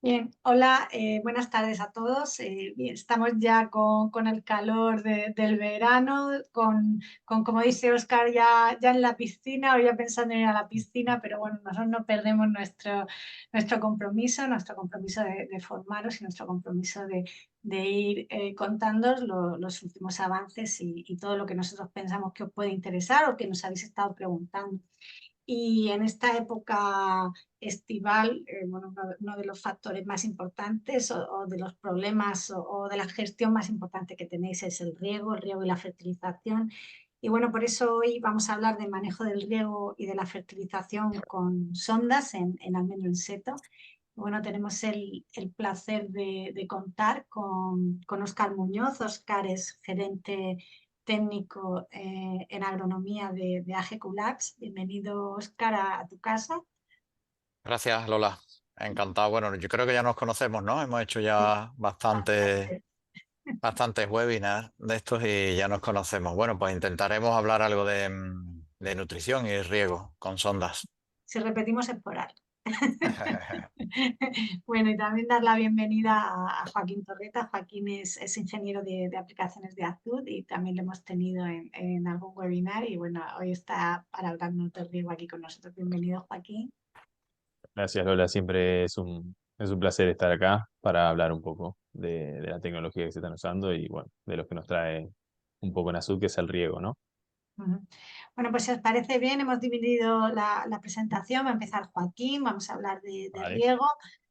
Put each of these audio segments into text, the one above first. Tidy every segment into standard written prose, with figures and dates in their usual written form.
Bien, hola, buenas tardes a todos. Bien, estamos ya con el calor del verano, como dice Oscar, ya en la piscina o ya pensando en ir a la piscina, pero bueno, nosotros no perdemos nuestro compromiso de formaros y nuestro compromiso de ir contándoos los últimos avances y todo lo que nosotros pensamos que os puede interesar o que nos habéis estado preguntando. Y en esta época estival, bueno, uno de los factores más importantes o de los problemas o de la gestión más importante que tenéis es el riego y la fertilización. Y bueno, por eso hoy vamos a hablar del manejo del riego y de la fertilización con sondas en almendro en seto. Bueno, tenemos el placer de contar con Óscar Muñoz. Óscar es gerente técnico en agronomía de AGQ Labs. Bienvenido, Óscar, a tu casa. Gracias, Lola. Encantado. Bueno, yo creo que ya nos conocemos, ¿no? Hemos hecho Sí, ya bastantes webinars de estos y ya nos conocemos. Bueno, pues intentaremos hablar algo de nutrición y riego con sondas. si repetimos es por algo. Bueno, y también dar la bienvenida a Joaquín Torreta. Joaquín es ingeniero de aplicaciones de Azud y también lo hemos tenido en algún webinar y bueno, hoy está para hablarnos del riego aquí con nosotros. Bienvenido, Joaquín. Gracias, Lola. Siempre es un placer estar acá para hablar un poco de la tecnología que se están usando y bueno, de lo que nos trae un poco en azul, que es el riego, ¿no? Ujú. Bueno, pues si os parece bien, hemos dividido la presentación. Va a empezar Joaquín, vamos a hablar de Vale. riego.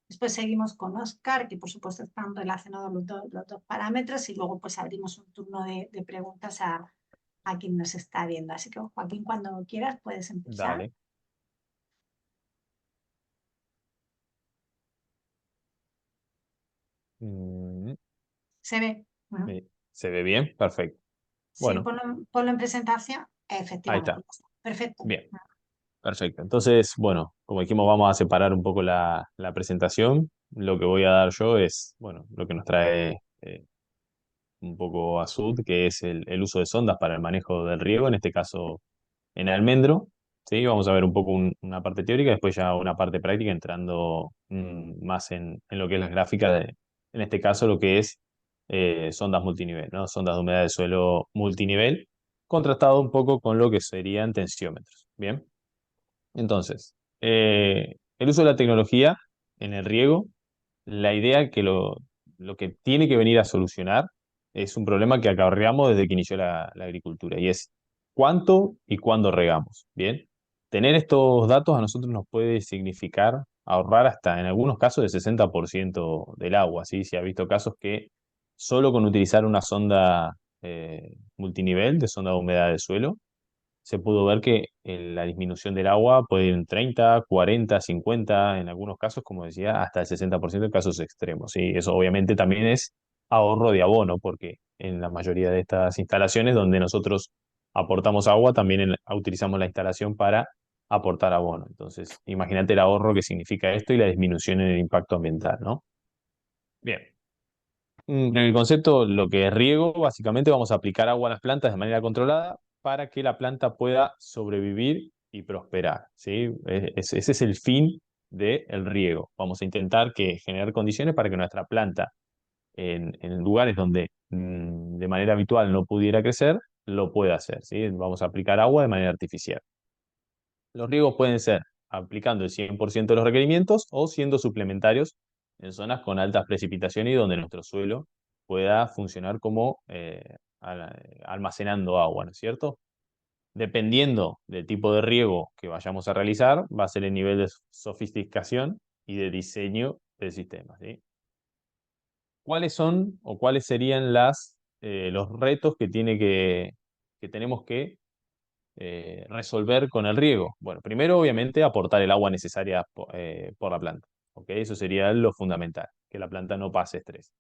Después seguimos con Óscar, que por supuesto están relacionados los dos parámetros, y luego pues abrimos un turno de preguntas a quien nos está viendo. Así que Joaquín, cuando quieras puedes empezar. Dale. Mm, ¿Se ve? Ujú. ¿Se ve bien? Perfecto. Sí, Bueno, ponlo en presentación. ahí Efectivamente, está. ya está. Perfecto. Bien, perfecto. Entonces, bueno, como dijimos, vamos a separar un poco la presentación. Lo que voy a dar yo es, bueno, lo que nos trae un poco Azud, que es el uso de sondas para el manejo del riego, en este caso en almendro. ¿Sí? Vamos a ver un poco una parte teórica, después ya una parte práctica, entrando más en lo que es la gráfica en este caso, lo que es sondas multinivel, ¿no? Sondas de humedad de suelo multinivel, contrastado un poco con lo que serían tensiómetros. Bien, entonces, el uso de la tecnología en el riego, la idea que lo que tiene que venir a solucionar es un problema que acarreamos desde que inició la agricultura y es cuánto y cuándo regamos. Bien, tener estos datos a nosotros nos puede significar ahorrar hasta en algunos casos el 60% del agua. ¿Sí? Se ha visto casos que solo con utilizar una sonda multinivel de sonda de humedad de suelo se pudo ver que la disminución del agua puede ir en 30, 40, 50, en algunos casos, como decía, hasta el 60% en casos extremos. Y eso obviamente también es ahorro de abono, porque en la mayoría de estas instalaciones donde nosotros aportamos agua, también utilizamos la instalación para aportar abono. Entonces, imagínate el ahorro que significa esto y la disminución en el impacto ambiental, ¿no? Bien. En el concepto, lo que es riego, básicamente vamos a aplicar agua a las plantas de manera controlada para que la planta pueda sobrevivir y prosperar, ¿sí? Ese es el fin del riego. Vamos a intentar generar condiciones para que nuestra planta, en lugares donde de manera habitual no pudiera crecer, lo pueda hacer, ¿sí? Vamos a aplicar agua de manera artificial. Los riegos pueden ser aplicando el 100% de los requerimientos o siendo suplementarios en zonas con altas precipitaciones y donde nuestro suelo pueda funcionar como almacenando agua, ¿no es cierto? Dependiendo del tipo de riego que vayamos a realizar, va a ser el nivel de sofisticación y de diseño del sistema, ¿sí? ¿Cuáles son o cuáles serían los retos que tenemos que resolver con el riego? Bueno, primero, obviamente, aportar el agua necesaria por la planta. ¿Ok? Eso sería lo fundamental, que la planta no pase estrés.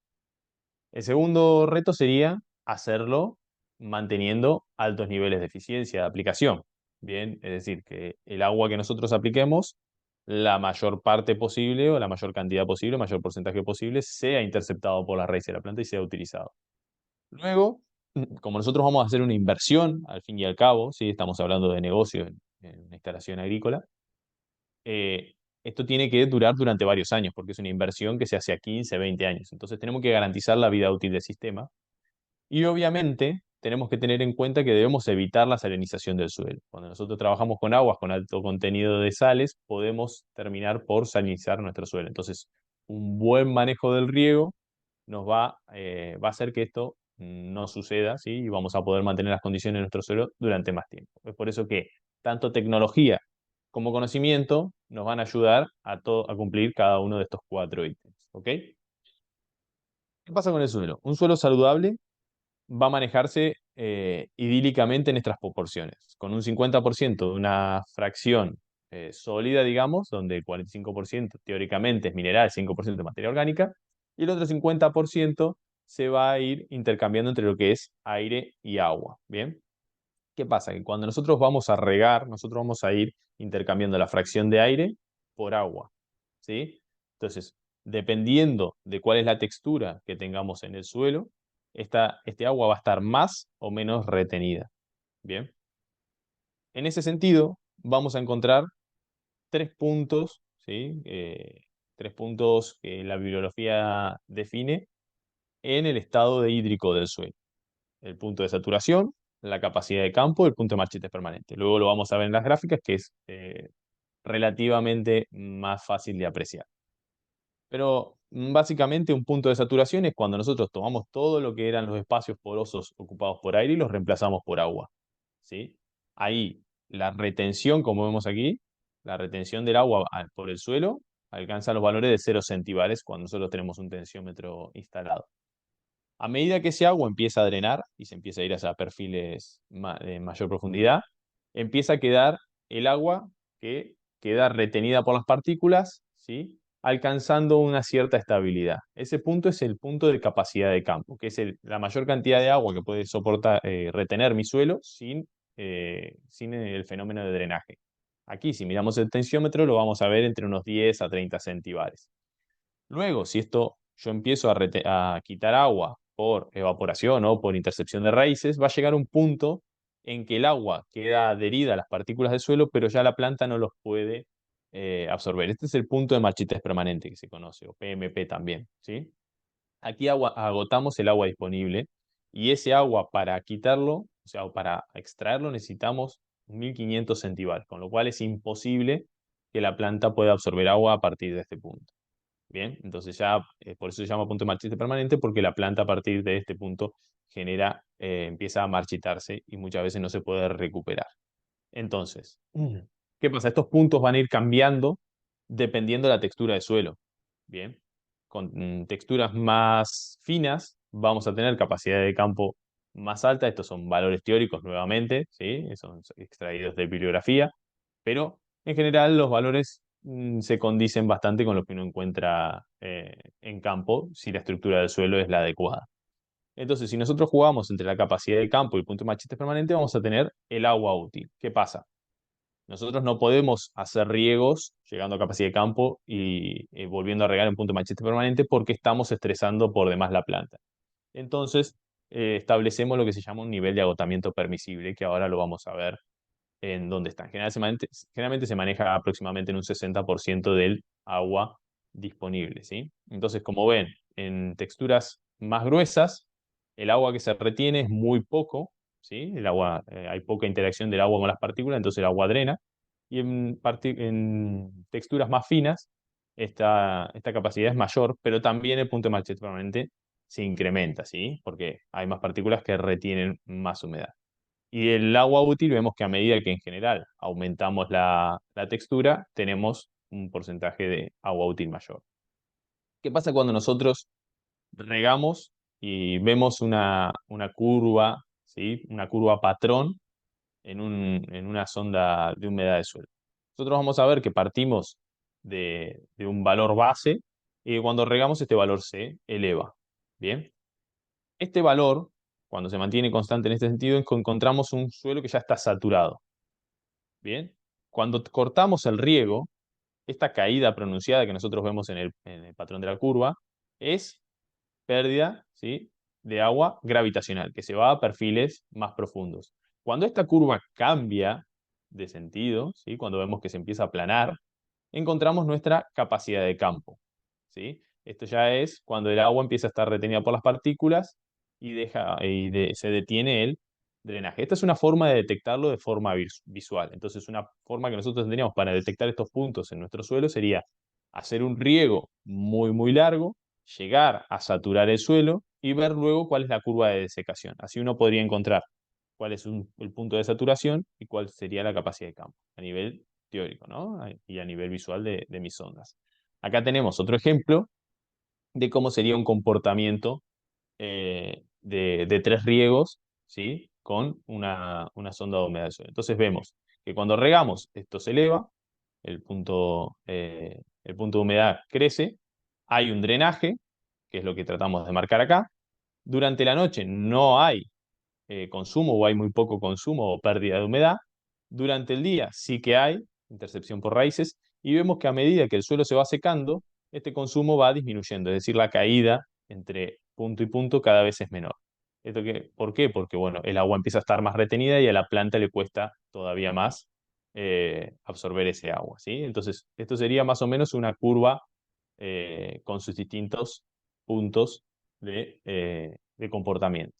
El segundo reto sería hacerlo manteniendo altos niveles de eficiencia de aplicación. Bien, es decir, que el agua que nosotros apliquemos, la mayor parte posible o la mayor cantidad posible, el mayor porcentaje posible, sea interceptado por la raíz de la planta y sea utilizado. Luego, como nosotros vamos a hacer una inversión, al fin y al cabo, ¿sí? Estamos hablando de negocio en una instalación agrícola, esto tiene que durar durante varios años, porque es una inversión que se hace a 15, 20 años. Entonces tenemos que garantizar la vida útil del sistema. Y obviamente tenemos que tener en cuenta que debemos evitar la salinización del suelo. Cuando nosotros trabajamos con aguas con alto contenido de sales, podemos terminar por salinizar nuestro suelo. Entonces, un buen manejo del riego va a hacer que esto no suceda, ¿sí? Y vamos a poder mantener las condiciones de nuestro suelo durante más tiempo. Es por eso que tanto tecnología como conocimiento nos van a ayudar a cumplir cada uno de estos 4 ítems. ¿Ok? ¿Qué pasa con el suelo? Un suelo saludable va a manejarse idílicamente en estas proporciones, con un 50% de una fracción sólida, digamos, donde el 45% teóricamente es mineral, 5% es materia orgánica, y el otro 50% se va a ir intercambiando entre lo que es aire y agua. ¿Bien? ¿Qué pasa? Que cuando nosotros vamos a regar, nosotros vamos a ir intercambiando la fracción de aire por agua. ¿Sí? Entonces, dependiendo de cuál es la textura que tengamos en el suelo, este agua va a estar más o menos retenida. Bien. En ese sentido, vamos a encontrar 3 puntos, ¿sí? 3 puntos que la bibliografía define en el estado de hídrico del suelo. El punto de saturación, la capacidad de campo y el punto de marchites permanente. Luego lo vamos a ver en las gráficas, que es relativamente más fácil de apreciar. Pero básicamente un punto de saturación es cuando nosotros tomamos todo lo que eran los espacios porosos ocupados por aire y los reemplazamos por agua. ¿Sí? Ahí la retención, como vemos aquí, la retención del agua por el suelo alcanza los valores de 0 centibares cuando nosotros tenemos un tensiómetro instalado. A medida que ese agua empieza a drenar y se empieza a ir hacia perfiles de mayor profundidad, empieza a quedar el agua que queda retenida por las partículas, ¿sí? Alcanzando una cierta estabilidad. Ese punto es el punto de capacidad de campo, que es la mayor cantidad de agua que puede soportar, retener mi suelo sin el fenómeno de drenaje. Aquí, si miramos el tensiómetro, lo vamos a ver entre unos 10 a 30 centibares. Luego, si yo empiezo a quitar agua por evaporación o por intercepción de raíces, va a llegar un punto en que el agua queda adherida a las partículas del suelo, pero ya la planta no los puede absorber. Este es el punto de marchitez permanente que se conoce, o PMP también, ¿sí? Aquí agotamos el agua disponible y ese agua para quitarlo, o sea, para extraerlo necesitamos 1500 centibares, con lo cual es imposible que la planta pueda absorber agua a partir de este punto. Bien, entonces ya por eso se llama punto de marchite permanente, porque la planta a partir de este punto empieza a marchitarse y muchas veces no se puede recuperar. Entonces, ¿qué pasa? Estos puntos van a ir cambiando dependiendo de la textura de suelo. Bien, con texturas más finas vamos a tener capacidad de campo más alta. Estos son valores teóricos nuevamente, ¿sí? Son extraídos de bibliografía, pero en general los valores se condicen bastante con lo que uno encuentra en campo si la estructura del suelo es la adecuada. Entonces, si nosotros jugamos entre la capacidad de campo y el punto de marchites permanente, vamos a tener el agua útil. ¿Qué pasa? Nosotros no podemos hacer riegos llegando a capacidad de campo y volviendo a regar en punto de marchites permanente porque estamos estresando por demás la planta. Entonces, establecemos lo que se llama un nivel de agotamiento permisible, que ahora lo vamos a ver en dónde están. Generalmente se maneja aproximadamente en un 60% del agua disponible, ¿sí? Entonces, como ven, en texturas más gruesas, el agua que se retiene es muy poco, ¿sí? Hay poca interacción del agua con las partículas, entonces el agua drena. Y en texturas más finas, esta capacidad es mayor, pero también el punto de marchete permanente se incrementa, ¿sí? Porque hay más partículas que retienen más humedad. Y el agua útil vemos que a medida que en general aumentamos la textura, tenemos un porcentaje de agua útil mayor. ¿Qué pasa cuando nosotros regamos y vemos una curva, ¿sí? Una curva patrón en una sonda de humedad de suelo? Nosotros vamos a ver que partimos de un valor base y cuando regamos este valor se eleva. ¿Bien? Este valor, cuando se mantiene constante en este sentido, encontramos un suelo que ya está saturado. Bien, cuando cortamos el riego, esta caída pronunciada que nosotros vemos en el patrón de la curva es pérdida, ¿sí?, de agua gravitacional, que se va a perfiles más profundos. Cuando esta curva cambia de sentido, ¿sí?, cuando vemos que se empieza a aplanar, encontramos nuestra capacidad de campo, ¿sí? Esto ya es cuando el agua empieza a estar retenida por las partículas se detiene el drenaje. Esta es una forma de detectarlo de forma visual. Entonces, una forma que nosotros tendríamos para detectar estos puntos en nuestro suelo sería hacer un riego muy, muy largo, llegar a saturar el suelo y ver luego cuál es la curva de desecación. Así uno podría encontrar cuál es el punto de saturación y cuál sería la capacidad de campo a nivel teórico, ¿no? Y a nivel visual de mis ondas. Acá tenemos otro ejemplo de cómo sería un comportamiento de tres riegos, ¿sí? Con una sonda de humedad del suelo. Entonces vemos que cuando regamos, esto se eleva, el punto de humedad crece, hay un drenaje, que es lo que tratamos de marcar acá. Durante la noche no hay consumo o hay muy poco consumo o pérdida de humedad. Durante el día sí que hay intercepción por raíces y vemos que a medida que el suelo se va secando, este consumo va disminuyendo, es decir, la caída entre punto y punto cada vez es menor. ¿Por qué? Porque bueno, el agua empieza a estar más retenida y a la planta le cuesta todavía más absorber ese agua, ¿sí? Entonces, esto sería más o menos una curva con sus distintos puntos de comportamiento.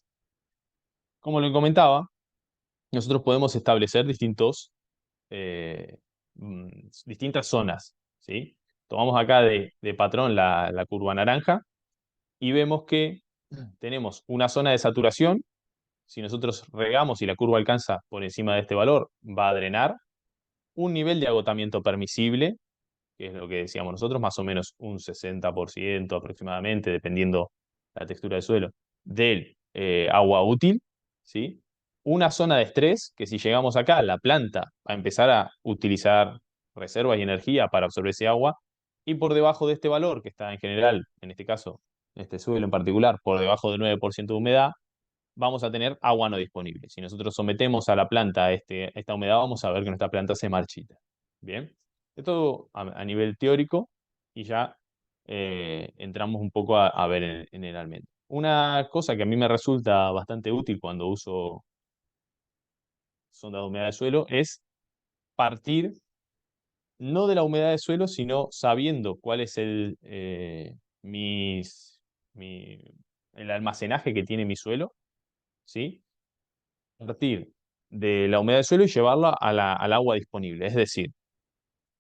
Como le comentaba, nosotros podemos establecer eh, mm, distintas zonas, ¿sí? Tomamos acá de patrón la curva naranja y vemos que tenemos una zona de saturación. Si nosotros regamos y la curva alcanza por encima de este valor, va a drenar. Un nivel de agotamiento permisible, que es lo que decíamos nosotros, más o menos un 60% aproximadamente, dependiendo la textura del suelo, del agua útil, ¿sí? Una zona de estrés, que si llegamos acá, la planta va a empezar a utilizar reservas y energía para absorber ese agua, y por debajo de este valor, que está en general, en este caso, en este suelo en particular, por debajo del 9% de humedad, vamos a tener agua no disponible. Si nosotros sometemos a la planta a esta humedad, vamos a ver que nuestra planta se marchita. Bien, esto a nivel teórico y ya entramos un poco a ver en el almendro. Una cosa que a mí me resulta bastante útil cuando uso sonda de humedad de suelo es partir no de la humedad de suelo, sino sabiendo cuál es mi- el almacenaje que tiene mi suelo, ¿sí? Partir de la humedad del suelo y llevarla al agua disponible. Es decir,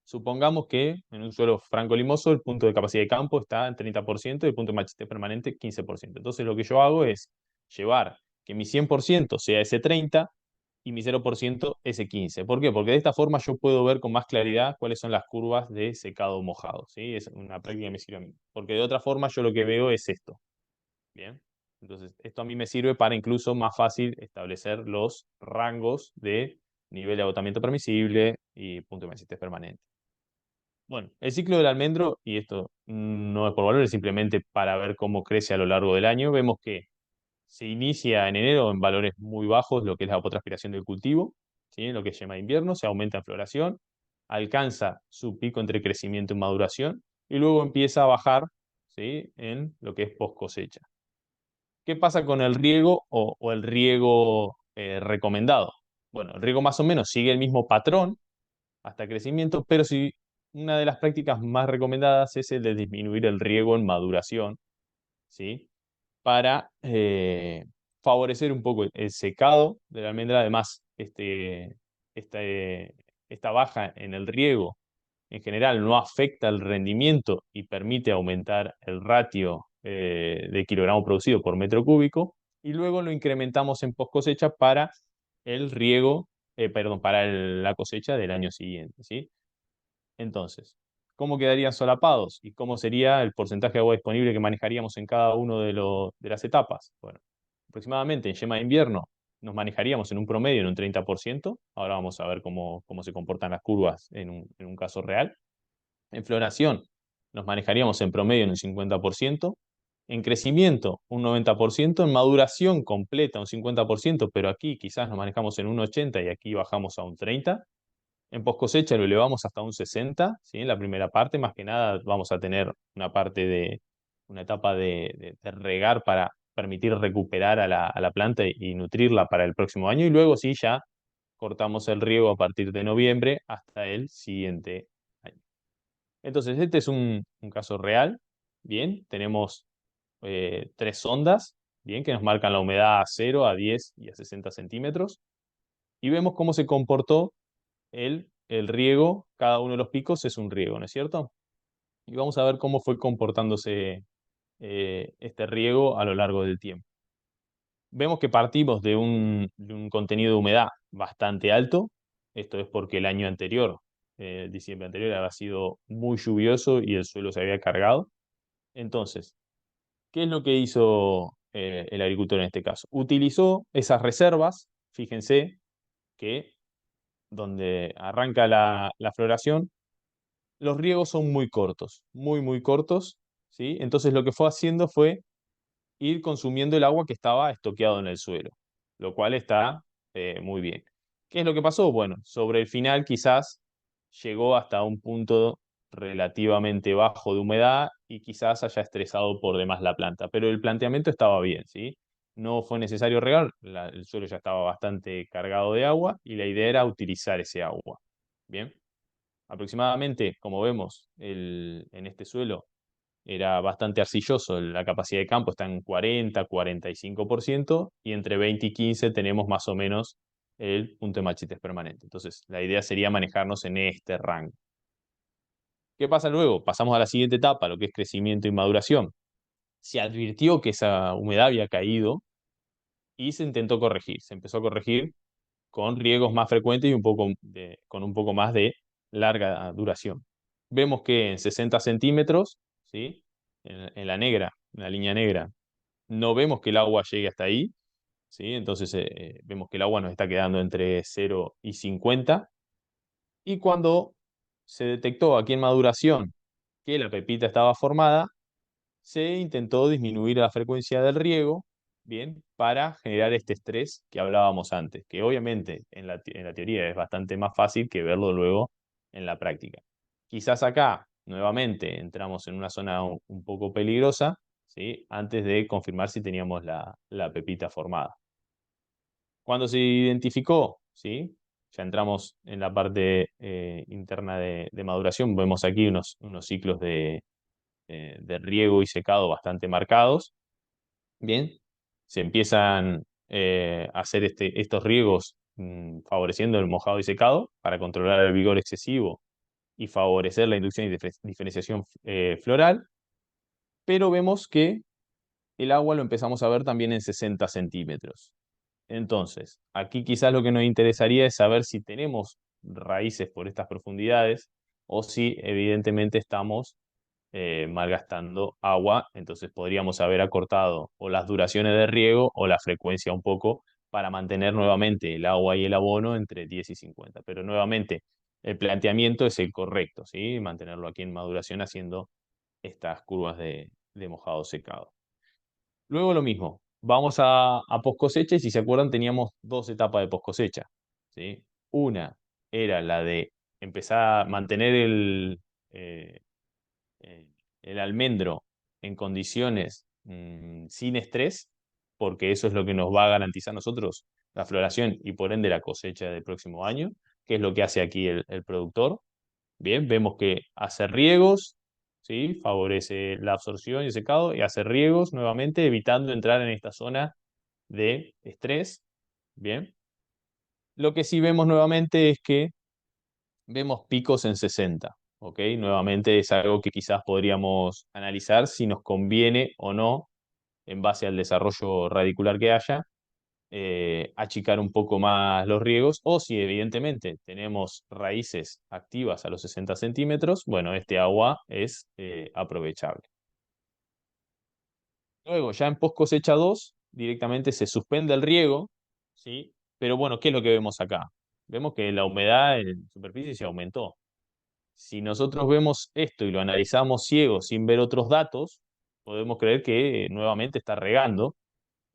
supongamos que en un suelo franco-limoso el punto de capacidad de campo está en 30% y el punto de machete permanente 15%. Entonces lo que yo hago es llevar que mi 100% sea ese 30 y mi 0% ese 15. ¿Por qué? Porque de esta forma yo puedo ver con más claridad cuáles son las curvas de secado mojado, ¿sí? Es una práctica que me sirve a mí. Porque de otra forma yo lo que veo es esto. Bien. Entonces, esto a mí me sirve para incluso más fácil establecer los rangos de nivel de agotamiento permisible y punto de masitis permanente. Bueno, el ciclo del almendro, y esto no es por valor, es simplemente para ver cómo crece a lo largo del año, vemos que se inicia en enero en valores muy bajos, lo que es la evapotranspiración del cultivo, ¿sí? Lo que se llama invierno, se aumenta en floración, alcanza su pico entre crecimiento y maduración, y luego empieza a bajar, ¿sí? En lo que es post cosecha. ¿Qué pasa con el riego o el riego recomendado? Bueno, el riego más o menos sigue el mismo patrón hasta crecimiento, pero si una de las prácticas más recomendadas es el de disminuir el riego en maduración, ¿sí? Para favorecer un poco el secado de la almendra. Además, esta baja en el riego en general no afecta el rendimiento y permite aumentar el ratio de kilogramo producido por metro cúbico, y luego lo incrementamos en post cosecha para el riego, perdón, para la cosecha del año siguiente, ¿sí? Entonces, ¿cómo quedarían solapados y cómo sería el porcentaje de agua disponible que manejaríamos en cada una de las etapas? Bueno, aproximadamente en yema de invierno nos manejaríamos en un promedio en un 30%. Ahora vamos a ver cómo se comportan las curvas en un caso real. En floración nos manejaríamos en promedio en un 50%. En crecimiento un 90%. En maduración completa un 50%, pero aquí quizás nos manejamos en un 80% y aquí bajamos a un 30%. En post cosecha lo elevamos hasta un 60%, ¿sí? En la primera parte, más que nada, vamos a tener una etapa de regar para permitir recuperar a la planta y nutrirla para el próximo año. Y luego sí, ya cortamos el riego a partir de noviembre hasta el siguiente año. Entonces, este es un caso real. Bien, tenemos 3 sondas, bien, que nos marcan la humedad a 0, a 10 y a 60 centímetros. Y vemos cómo se comportó el riego. Cada uno de los picos es un riego, ¿no es cierto? Y vamos a ver cómo fue comportándose este riego a lo largo del tiempo. Vemos que partimos de un contenido de humedad bastante alto. Esto es porque el año anterior, el diciembre anterior, había sido muy lluvioso y el suelo se había cargado. Entonces, ¿qué es lo que hizo el agricultor en este caso? Utilizó esas reservas. Fíjense que donde arranca la floración, los riegos son muy cortos, muy, muy cortos, ¿sí? Entonces lo que fue haciendo fue ir consumiendo el agua que estaba estoqueado en el suelo, lo cual está muy bien. ¿Qué es lo que pasó? Bueno, sobre el final quizás llegó hasta un punto relativamente bajo de humedad y quizás haya estresado por demás la planta, pero el planteamiento estaba bien, ¿sí? No fue necesario regar, el suelo ya estaba bastante cargado de agua y la idea era utilizar ese agua. Bien, aproximadamente, como vemos, en este suelo era bastante arcilloso, la capacidad de campo está en 40-45% y entre 20 y 15 tenemos más o menos el punto de machetes permanente. Entonces, la idea sería manejarnos en este rango. ¿Qué pasa luego? Pasamos a la siguiente etapa, lo que es crecimiento y maduración. Se advirtió que esa humedad había caído y se intentó corregir. Se empezó a corregir con riegos más frecuentes y con un poco más de larga duración. Vemos que en 60 centímetros, ¿sí? En la negra, en la línea negra, no vemos que el agua llegue hasta ahí, ¿sí? Entonces vemos que el agua nos está quedando entre 0 y 50. Y cuando se detectó aquí en maduración que la pepita estaba formada, se intentó disminuir la frecuencia del riego, bien, para generar este estrés que hablábamos antes, que obviamente en la teoría es bastante más fácil que verlo luego en la práctica. Quizás acá, nuevamente, entramos en una zona un poco peligrosa, ¿sí? Antes de confirmar si teníamos la pepita formada. Cuando se identificó, ¿sí? Ya entramos en la parte interna de maduración, vemos aquí unos ciclos de riego y secado bastante marcados. Bien, se empiezan a hacer estos riegos favoreciendo el mojado y secado para controlar el vigor excesivo y favorecer la inducción y diferenciación floral, pero vemos que el agua lo empezamos a ver también en 60 centímetros. Entonces, aquí quizás lo que nos interesaría es saber si tenemos raíces por estas profundidades o si evidentemente estamos malgastando agua, entonces podríamos haber acortado o las duraciones de riego o la frecuencia un poco para mantener nuevamente el agua y el abono entre 10 y 50. Pero nuevamente, el planteamiento es el correcto, ¿sí? Mantenerlo aquí en maduración haciendo estas curvas de mojado secado. Luego lo mismo, vamos a post cosecha y si se acuerdan teníamos 2 etapas de post cosecha, ¿sí? Una era la de empezar a mantener eh, eh, el almendro en condiciones sin estrés, porque eso es lo que nos va a garantizar a nosotros la floración y por ende la cosecha del próximo año, que es lo que hace aquí el productor. Bien, vemos que hace riegos, ¿sí? Favorece la absorción y el secado, y hace riegos nuevamente, evitando entrar en esta zona de estrés. Bien. Lo que sí vemos nuevamente es que vemos picos en 60, ¿ok? Nuevamente es algo que quizás podríamos analizar si nos conviene o no, en base al desarrollo radicular que haya, achicar un poco más los riegos, o si evidentemente tenemos raíces activas a los 60 centímetros, bueno, este agua es aprovechable. Luego, ya en post cosecha 2 directamente se suspende el riego, ¿sí? Pero bueno, ¿qué es lo que vemos acá? Vemos que la humedad en superficie se aumentó. Si nosotros vemos esto y lo analizamos ciego sin ver otros datos, podemos creer que nuevamente está regando,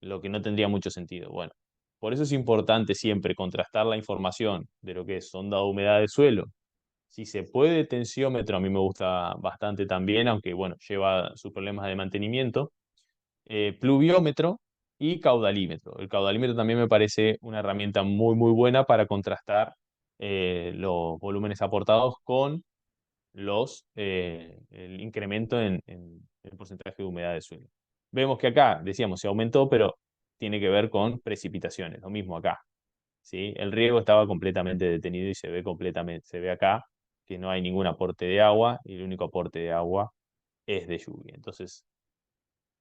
lo que no tendría mucho sentido. Bueno, por eso es importante siempre contrastar la información de lo que es sonda de humedad de suelo. Si se puede, tensiómetro, a mí me gusta bastante también, aunque bueno, lleva sus problemas de mantenimiento. Pluviómetro y caudalímetro. El caudalímetro también me parece una herramienta muy, muy buena para contrastar los volúmenes aportados con el incremento en el porcentaje de humedad del suelo. Vemos que acá, decíamos, se aumentó, pero tiene que ver con precipitaciones, lo mismo acá. ¿Sí? El riego estaba completamente detenido y se ve acá que no hay ningún aporte de agua y el único aporte de agua es de lluvia. Entonces,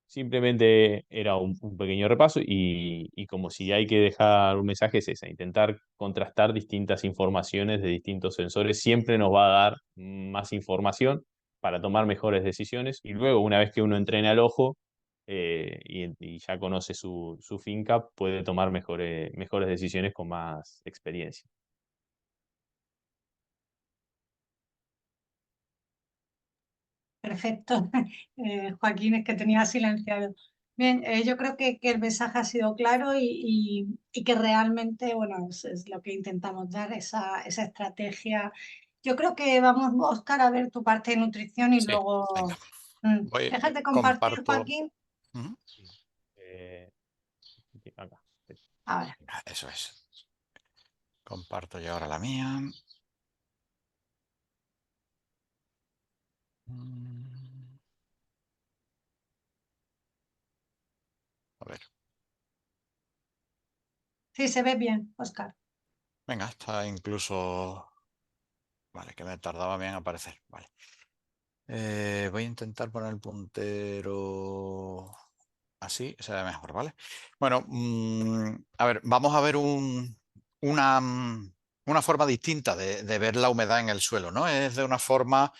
simplemente era un pequeño repaso y como si hay que dejar un mensaje es ese, intentar contrastar distintas informaciones de distintos sensores siempre nos va a dar más información para tomar mejores decisiones y luego una vez que uno entrena el ojo y ya conoce su finca, puede tomar mejores decisiones con más experiencia. Perfecto. Joaquín, es que tenía silenciado. Bien, yo creo que el mensaje ha sido claro y que realmente, bueno, es lo que intentamos dar, esa estrategia. Yo creo que vamos, Oscar, a ver tu parte de nutrición y Sí, venga. luego déjate compartir, Comparto. Joaquín. Ujú. Eh, acá. Ahora, Ah, eso es. Comparto yo ahora la mía. Mm, A ver. sí, se ve bien, Oscar. Venga, está incluso... Vale, que me tardaba bien en aparecer. Vale. Voy a intentar poner el puntero así, se ve mejor, ¿vale? Bueno, a ver, vamos a ver una, una forma distinta de ver la humedad en el suelo, ¿no? Es de una forma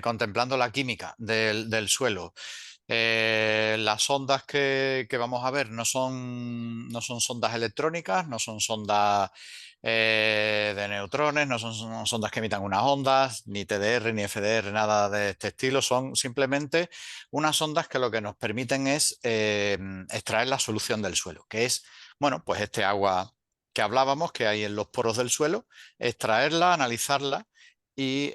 contemplando la química del suelo. Las ondas que vamos a ver no son sondas electrónicas, no son sondas de neutrones, no son sondas que emitan unas ondas, ni TDR, ni FDR, nada de este estilo. Son simplemente unas ondas que lo que nos permiten es extraer la solución del suelo, que es, bueno, pues este agua que hablábamos, que hay en los poros del suelo, extraerla, analizarla y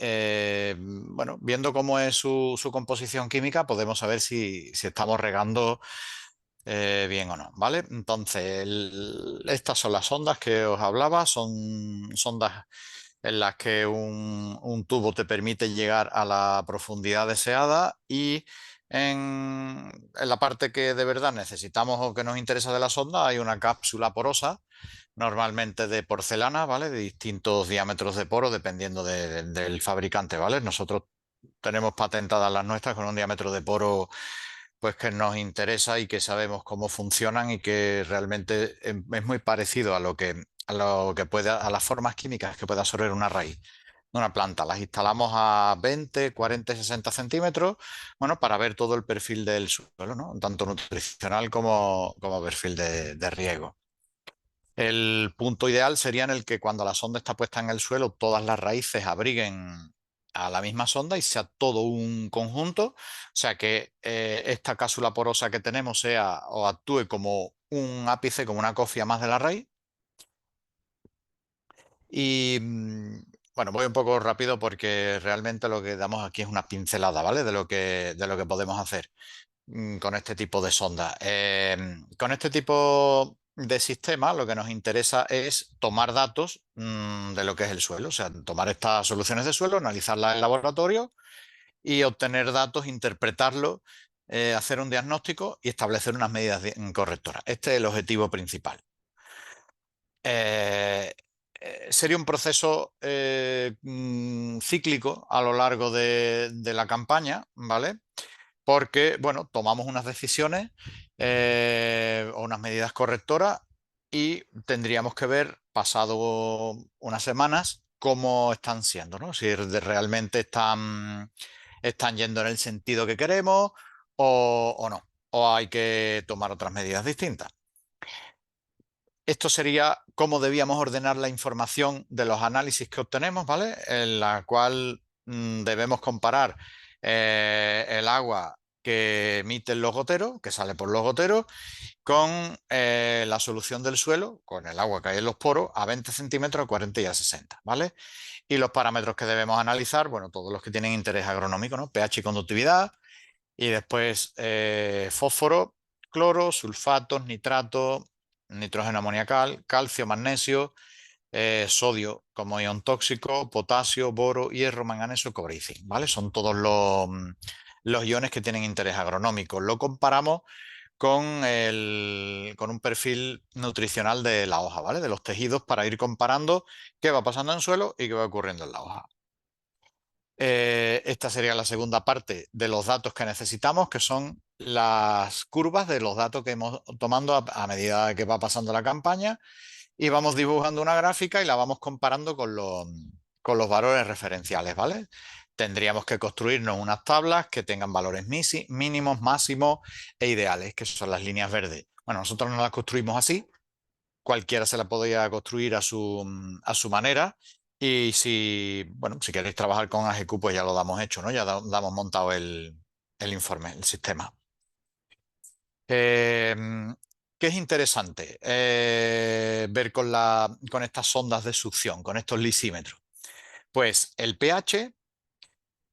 bueno, viendo cómo es su composición química, podemos saber si estamos regando bien o no, ¿vale? Entonces, estas son las ondas que os hablaba, son sondas en las que un tubo te permite llegar a la profundidad deseada y en la parte que de verdad necesitamos o que nos interesa de la sonda hay una cápsula porosa normalmente de porcelana, ¿vale? De distintos diámetros de poro, dependiendo del fabricante, ¿vale? Nosotros tenemos patentadas las nuestras con un diámetro de poro pues que nos interesa y que sabemos cómo funcionan y que realmente es muy parecido a las formas químicas que puede absorber una raíz de una planta. Las instalamos a 20, 40, 60 centímetros, bueno, para ver todo el perfil del suelo, ¿no? Tanto nutricional como perfil de riego. El punto ideal sería en el que cuando la sonda está puesta en el suelo, todas las raíces abriguen a la misma sonda y sea todo un conjunto, o sea que esta cápsula porosa que tenemos sea o actúe como un ápice, como una cofia más de la raíz. Y bueno, voy un poco rápido porque realmente lo que damos aquí es una pincelada, ¿vale? De lo que podemos hacer con este tipo de sonda. Con este tipo de sistema lo que nos interesa es tomar datos de lo que es el suelo, o sea, tomar estas soluciones de suelo, analizarlas en laboratorio y obtener datos, interpretarlos, hacer un diagnóstico y establecer unas medidas correctoras. Este es el objetivo principal. Sería un proceso cíclico a lo largo de la campaña, ¿vale? Porque, bueno, tomamos unas decisiones o unas medidas correctoras y tendríamos que ver, pasado unas semanas, cómo están siendo, ¿no? Si realmente están yendo en el sentido que queremos o no, o hay que tomar otras medidas distintas. Esto sería cómo debíamos ordenar la información de los análisis que obtenemos, ¿vale? En la cual debemos comparar el agua que emiten los goteros, que sale por los goteros, con la solución del suelo, con el agua que hay en los poros, a 20 centímetros, a 40 y a 60, ¿vale? Y los parámetros que debemos analizar, bueno, todos los que tienen interés agronómico, ¿no? pH y conductividad, y después fósforo, cloro, sulfatos, nitratos, nitrógeno amoniacal, calcio, magnesio, sodio como ion tóxico, potasio, boro, hierro, manganeso, cobre y zinc, ¿vale? Son todos los iones que tienen interés agronómico. Lo comparamos con un perfil nutricional de la hoja, ¿vale? De los tejidos, para ir comparando qué va pasando en suelo y qué va ocurriendo en la hoja. Esta sería la segunda parte de los datos que necesitamos, que son las curvas de los datos que hemos tomando a medida que va pasando la campaña, y vamos dibujando una gráfica y la vamos comparando con los valores referenciales, ¿vale? Tendríamos que construirnos unas tablas que tengan valores mínimos, máximos e ideales, que son las líneas verdes. Bueno, nosotros no las construimos así, cualquiera se la podría construir a su manera. Y bueno, si queréis trabajar con AGQ, pues ya lo damos hecho, ¿no? Ya damos montado el informe, el sistema. ¿Qué es interesante ver con estas sondas de succión, con estos lisímetros? Pues el pH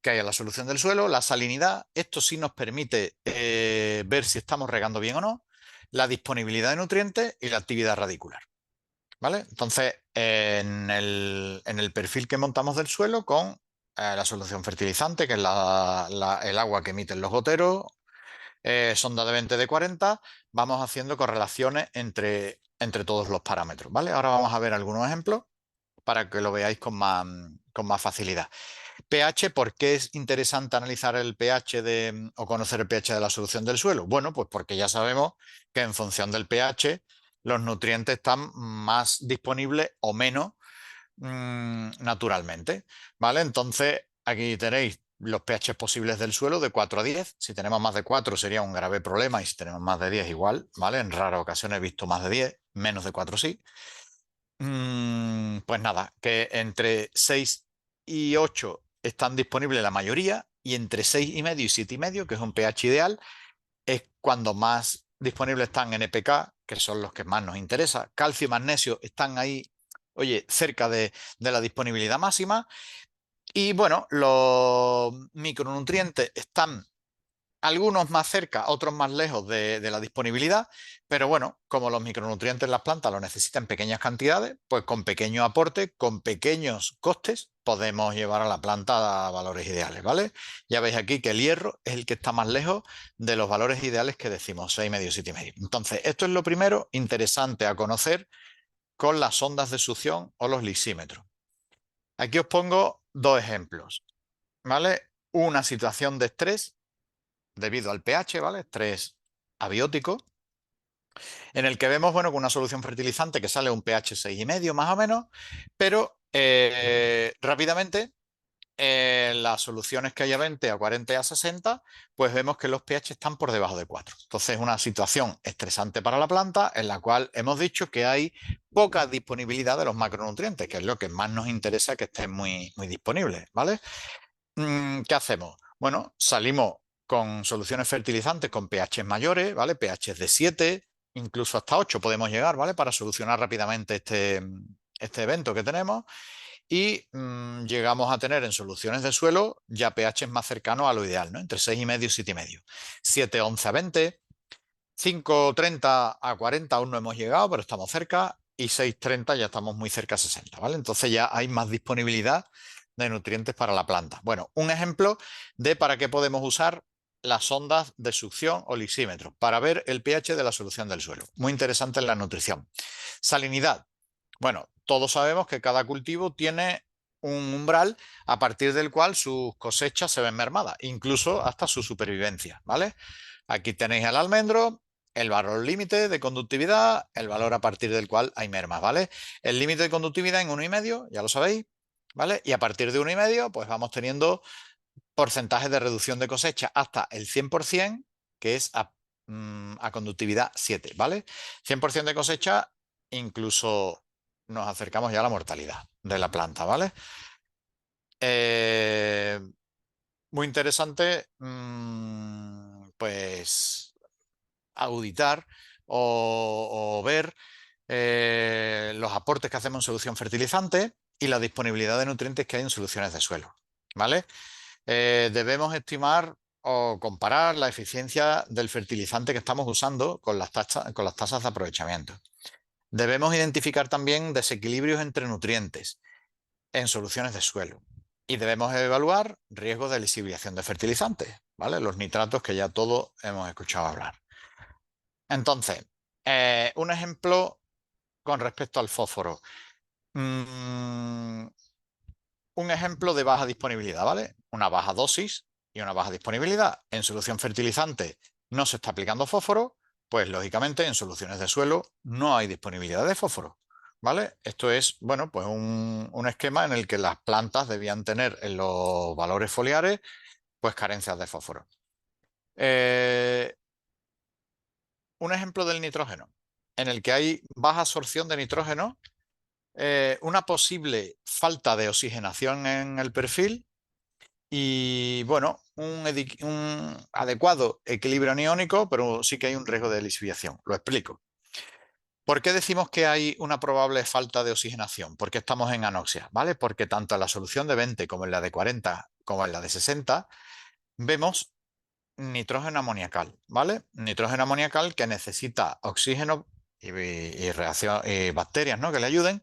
que hay en la solución del suelo, la salinidad, esto sí nos permite ver si estamos regando bien o no, la disponibilidad de nutrientes y la actividad radicular, ¿vale? Entonces, en el perfil que montamos del suelo con la solución fertilizante, que es el agua que emiten los goteros, sonda de 20 de 40, vamos haciendo correlaciones entre todos los parámetros, ¿vale? Ahora vamos a ver algunos ejemplos para que lo veáis con más facilidad. pH, ¿por qué es interesante analizar el pH o conocer el pH de la solución del suelo? Bueno, pues porque ya sabemos que en función del pH los nutrientes están más disponibles o menos naturalmente, ¿vale? Entonces, aquí tenéis los pH posibles del suelo de 4 a 10. Si tenemos más de 4 sería un grave problema, y si tenemos más de 10 igual, ¿vale? En raras ocasiones he visto más de 10, menos de 4 sí. Pues nada, que entre 6 y 8 están disponibles la mayoría, y entre 6,5 y 7,5, que es un pH ideal, es cuando más disponibles están NPK, que son los que más nos interesa. Calcio y magnesio están ahí, oye, cerca de la disponibilidad máxima. Y bueno, los micronutrientes están algunos más cerca, otros más lejos de la disponibilidad, pero bueno, como los micronutrientes las plantas lo necesitan en pequeñas cantidades, pues con pequeño aporte, con pequeños costes, podemos llevar a la planta a valores ideales, ¿vale? Ya veis aquí que el hierro es el que está más lejos de los valores ideales que decimos, 6,5, 7,5. Entonces, esto es lo primero interesante a conocer con las sondas de succión o los lisímetros. Aquí os pongo dos ejemplos, ¿vale? Una situación de estrés debido al pH, ¿vale? Estrés abiótico, en el que vemos, bueno, con una solución fertilizante que sale un pH 6,5 más o menos, pero rápidamente las soluciones que hay a 20, a 40 y a 60, pues vemos que los pH están por debajo de 4. Entonces es una situación estresante para la planta, en la cual hemos dicho que hay poca disponibilidad de los macronutrientes, que es lo que más nos interesa, que estén muy, muy disponibles, ¿vale? ¿Qué hacemos? Bueno, salimos con soluciones fertilizantes con pH mayores, ¿vale? pH de 7, incluso hasta 8 podemos llegar, ¿vale? Para solucionar rápidamente este evento que tenemos. Y llegamos a tener en soluciones de suelo ya pH más cercanos a lo ideal, ¿no? Entre 6,5 y 7,5. 7,11 a 20, 5,30 a 40 aún no hemos llegado, pero estamos cerca, y 6,30 ya estamos muy cerca a 60, ¿vale? Entonces ya hay más disponibilidad de nutrientes para la planta. Bueno, un ejemplo de para qué podemos usar las sondas de succión o lisímetros, para ver el pH de la solución del suelo. Muy interesante en la nutrición. Salinidad. Bueno, todos sabemos que cada cultivo tiene un umbral a partir del cual sus cosechas se ven mermadas, incluso hasta su supervivencia, ¿vale? Aquí tenéis el almendro, el valor límite de conductividad, el valor a partir del cual hay mermas, ¿vale? El límite de conductividad en 1,5, ya lo sabéis, ¿vale? Y a partir de 1,5, pues vamos teniendo porcentajes de reducción de cosecha hasta el 100%, que es a conductividad 7, ¿vale? 100% de cosecha, incluso nos acercamos ya a la mortalidad de la planta, ¿vale? Muy interesante, pues, auditar o ver los aportes que hacemos en solución fertilizante y la disponibilidad de nutrientes que hay en soluciones de suelo, ¿vale? Debemos estimar o comparar la eficiencia del fertilizante que estamos usando con las tasas de aprovechamiento. Debemos identificar también desequilibrios entre nutrientes en soluciones de suelo. Y debemos evaluar riesgos de lixiviación de fertilizantes, ¿vale? Los nitratos que ya todos hemos escuchado hablar. Entonces, un ejemplo con respecto al fósforo. Un ejemplo de baja disponibilidad, ¿vale? Una baja dosis y una baja disponibilidad. En solución fertilizante no se está aplicando fósforo, pues lógicamente en soluciones de suelo no hay disponibilidad de fósforo, ¿vale? Esto es, bueno, pues un esquema en el que las plantas debían tener en los valores foliares, pues carencias de fósforo. Un ejemplo del nitrógeno, en el que hay baja absorción de nitrógeno, una posible falta de oxigenación en el perfil y, bueno, un adecuado equilibrio aniónico, pero sí que hay un riesgo de lixiviación. Lo explico. ¿Por qué decimos que hay una probable falta de oxigenación? ¿Por qué estamos en anoxia? ¿Vale? Porque tanto en la solución de 20 como en la de 40 como en la de 60 vemos nitrógeno amoniacal, ¿vale? Nitrógeno amoniacal que necesita oxígeno y bacterias, ¿no?, que le ayuden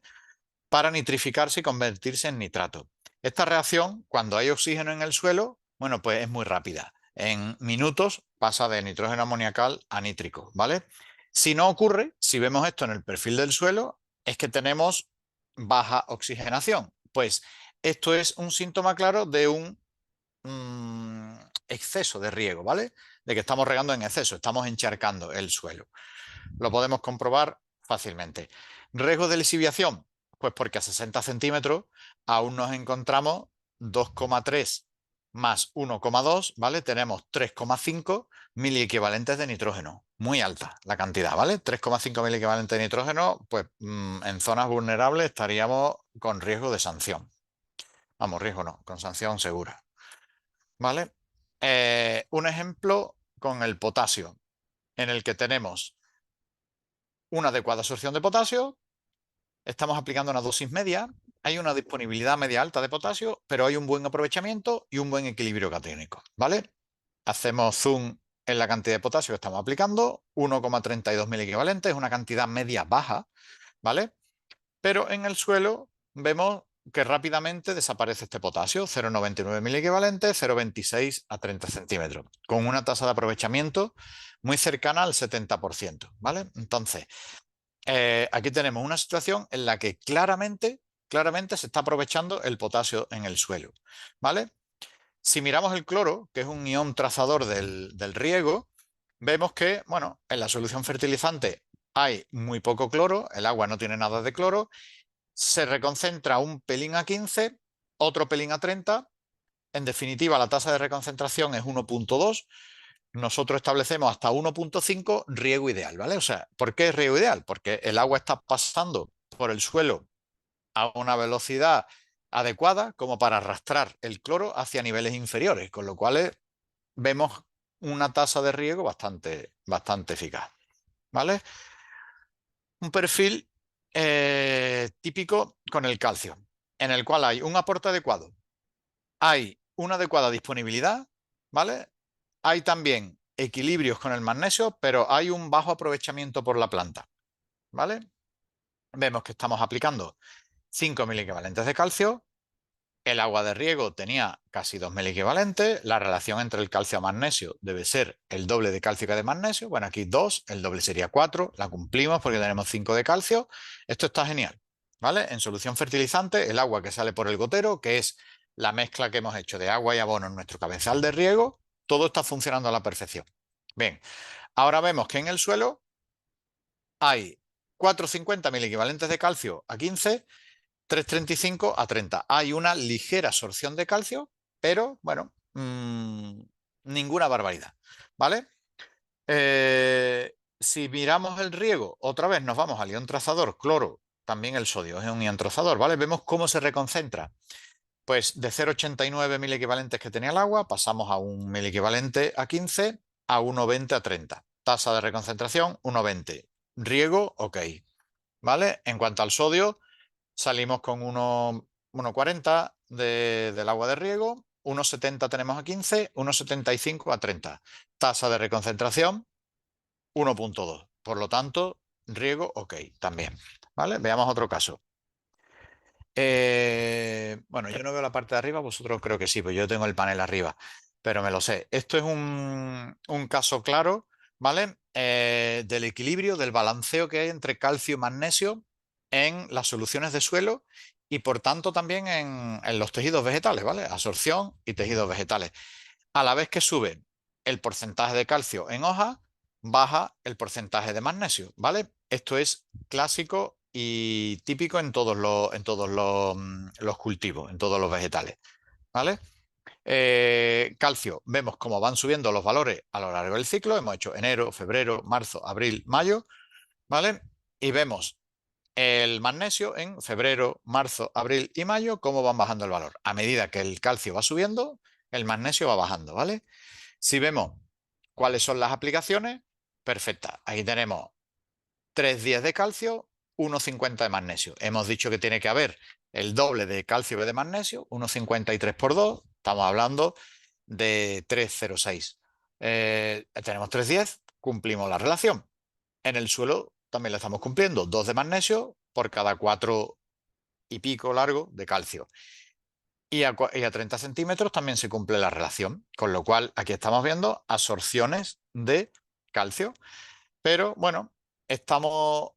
para nitrificarse y convertirse en nitrato. Esta reacción, cuando hay oxígeno en el suelo, bueno, pues es muy rápida. En minutos pasa de nitrógeno amoniacal a nítrico, ¿vale? Si no ocurre, si vemos esto en el perfil del suelo, es que tenemos baja oxigenación. Pues esto es un síntoma claro de un exceso de riego, ¿vale? De que estamos regando en exceso, estamos encharcando el suelo. Lo podemos comprobar fácilmente. ¿Riesgo de lixiviación? Pues porque a 60 centímetros aún nos encontramos 2,3 más 1,2, ¿vale? Tenemos 3,5 miliequivalentes de nitrógeno. Muy alta la cantidad, ¿vale? 3,5 miliequivalentes de nitrógeno, pues en zonas vulnerables estaríamos con riesgo de sanción. Vamos, riesgo no, con sanción segura. ¿Vale? Un ejemplo con el potasio, en el que tenemos una adecuada absorción de potasio, estamos aplicando una dosis media, hay una disponibilidad media alta de potasio, pero hay un buen aprovechamiento y un buen equilibrio catiónico, ¿vale? Hacemos zoom en la cantidad de potasio que estamos aplicando, 1,32 miliequivalentes, es una cantidad media baja, ¿vale? Pero en el suelo vemos que rápidamente desaparece este potasio, 0,99 miliequivalentes, 0,26 a 30 centímetros, con una tasa de aprovechamiento muy cercana al 70%, ¿vale? Entonces, aquí tenemos una situación en la que claramente se está aprovechando el potasio en el suelo, ¿vale? Si miramos el cloro, que es un ion trazador del riego, vemos que, bueno, en la solución fertilizante hay muy poco cloro, el agua no tiene nada de cloro, se reconcentra un pelín a 15, otro pelín a 30, en definitiva la tasa de reconcentración es 1,2, nosotros establecemos hasta 1,5 riego ideal, ¿vale? O sea, ¿por qué es riego ideal? Porque el agua está pasando por el suelo a una velocidad adecuada como para arrastrar el cloro hacia niveles inferiores, con lo cual vemos una tasa de riego bastante eficaz, ¿vale? Un perfil típico con el calcio, en el cual hay un aporte adecuado, hay una adecuada disponibilidad, ¿vale? Hay también equilibrios con el magnesio, pero hay un bajo aprovechamiento por la planta, ¿vale? Vemos que estamos aplicando 5 miliequivalentes de calcio, el agua de riego tenía casi 2 miliequivalentes, la relación entre el calcio y magnesio debe ser el doble de calcio que de magnesio, bueno, aquí 2, el doble sería 4, la cumplimos porque tenemos 5 de calcio, esto está genial, ¿vale? En solución fertilizante, el agua que sale por el gotero, que es la mezcla que hemos hecho de agua y abono en nuestro cabezal de riego, todo está funcionando a la perfección. Bien, ahora vemos que en el suelo hay 4,50 miliequivalentes de calcio a 15, 3,35 a 30. Hay una ligera absorción de calcio, pero bueno, ninguna barbaridad, ¿vale? Si miramos el riego, otra vez nos vamos al ion trazador, cloro, también el sodio es un ion trazador, ¿vale? Vemos cómo se reconcentra. Pues de 0,89 miliequivalentes que tenía el agua, pasamos a un miliequivalente a 15, a 1,20 a 30. Tasa de reconcentración, 1,20. Riego, ok, ¿vale? En cuanto al sodio, salimos con 1,40 del agua de riego, 1,70 tenemos a 15, 1,75 a 30. Tasa de reconcentración, 1,2. Por lo tanto, riego, ok, también. ¿Vale? Veamos otro caso. Bueno, yo no veo la parte de arriba, vosotros creo que sí, pues yo tengo el panel arriba, pero me lo sé. Esto es un caso claro, ¿vale? Del equilibrio, del balanceo que hay entre calcio y magnesio en las soluciones de suelo y por tanto también en los tejidos vegetales, ¿vale? Absorción y tejidos vegetales. A la vez que sube el porcentaje de calcio en hoja, baja el porcentaje de magnesio, ¿vale? Esto es clásico y típico en todos los cultivos, en todos los vegetales, ¿vale? Calcio, vemos cómo van subiendo los valores a lo largo del ciclo. Hemos hecho enero, febrero, marzo, abril, mayo, ¿vale? Y vemos el magnesio en febrero, marzo, abril y mayo, cómo van bajando el valor. A medida que el calcio va subiendo, el magnesio va bajando, ¿vale? Si vemos cuáles son las aplicaciones, perfecta. Aquí tenemos 3,10 de calcio, 1,50 de magnesio. Hemos dicho que tiene que haber el doble de calcio y de magnesio, 1,53 por 2. Estamos hablando de 3,06. Tenemos 3,10, cumplimos la relación. En el suelo también la estamos cumpliendo. 2 de magnesio por cada 4 y pico largo de calcio. Y a 30 centímetros también se cumple la relación, con lo cual aquí estamos viendo absorciones de calcio. Pero bueno, estamos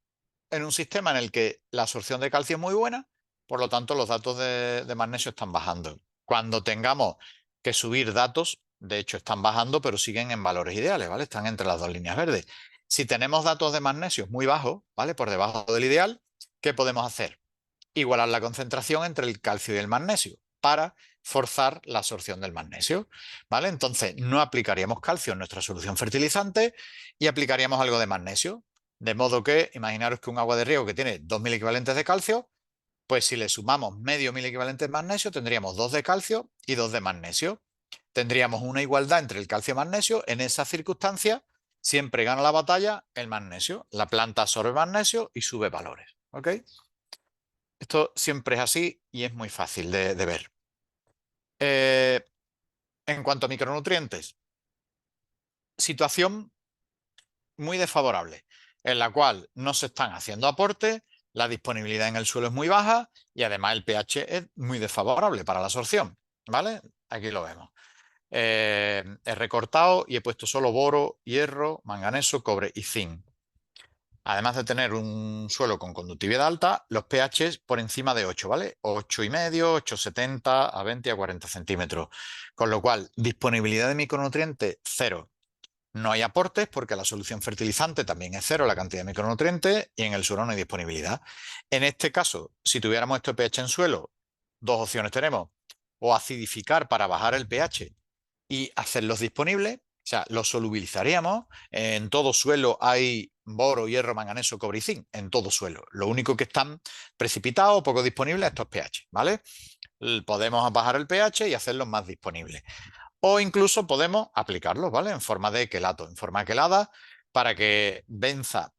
en un sistema en el que la absorción de calcio es muy buena, por lo tanto los datos de magnesio están bajando. Cuando tengamos que subir datos, de hecho están bajando, pero siguen en valores ideales, ¿vale? Están entre las dos líneas verdes. Si tenemos datos de magnesio muy bajos, ¿vale? Por debajo del ideal, ¿qué podemos hacer? Igualar la concentración entre el calcio y el magnesio para forzar la absorción del magnesio, ¿vale? Entonces no aplicaríamos calcio en nuestra solución fertilizante y aplicaríamos algo de magnesio. De modo que, imaginaros que un agua de riego que tiene 2.000 equivalentes de calcio, pues si le sumamos medio mil equivalentes de magnesio, tendríamos 2 de calcio y 2 de magnesio. Tendríamos una igualdad entre el calcio y magnesio. En esa circunstancia, siempre gana la batalla el magnesio. La planta absorbe magnesio y sube valores, ¿ok? Esto siempre es así y es muy fácil de ver. En cuanto a micronutrientes, situación muy desfavorable, en la cual no se están haciendo aportes, la disponibilidad en el suelo es muy baja y además el pH es muy desfavorable para la absorción, ¿vale? Aquí lo vemos. He recortado y he puesto solo boro, hierro, manganeso, cobre y zinc. Además de tener un suelo con conductividad alta, los pHs por encima de 8, ¿vale? 8,5, 8,70 a 20 a 40 centímetros. Con lo cual, disponibilidad de micronutrientes, cero. No hay aportes porque la solución fertilizante también es cero, la cantidad de micronutrientes, y en el suelo no hay disponibilidad. En este caso, si tuviéramos este pH en suelo, dos opciones tenemos. O acidificar para bajar el pH y hacerlos disponibles, o sea, los solubilizaríamos. En todo suelo hay boro, hierro, manganeso, cobre y zinc, en todo suelo. Lo único que están precipitados o poco disponibles estos pH, ¿vale? Podemos bajar el pH y hacerlos más disponibles. O incluso podemos aplicarlos, ¿vale? En forma de quelato, en forma quelada, para que venza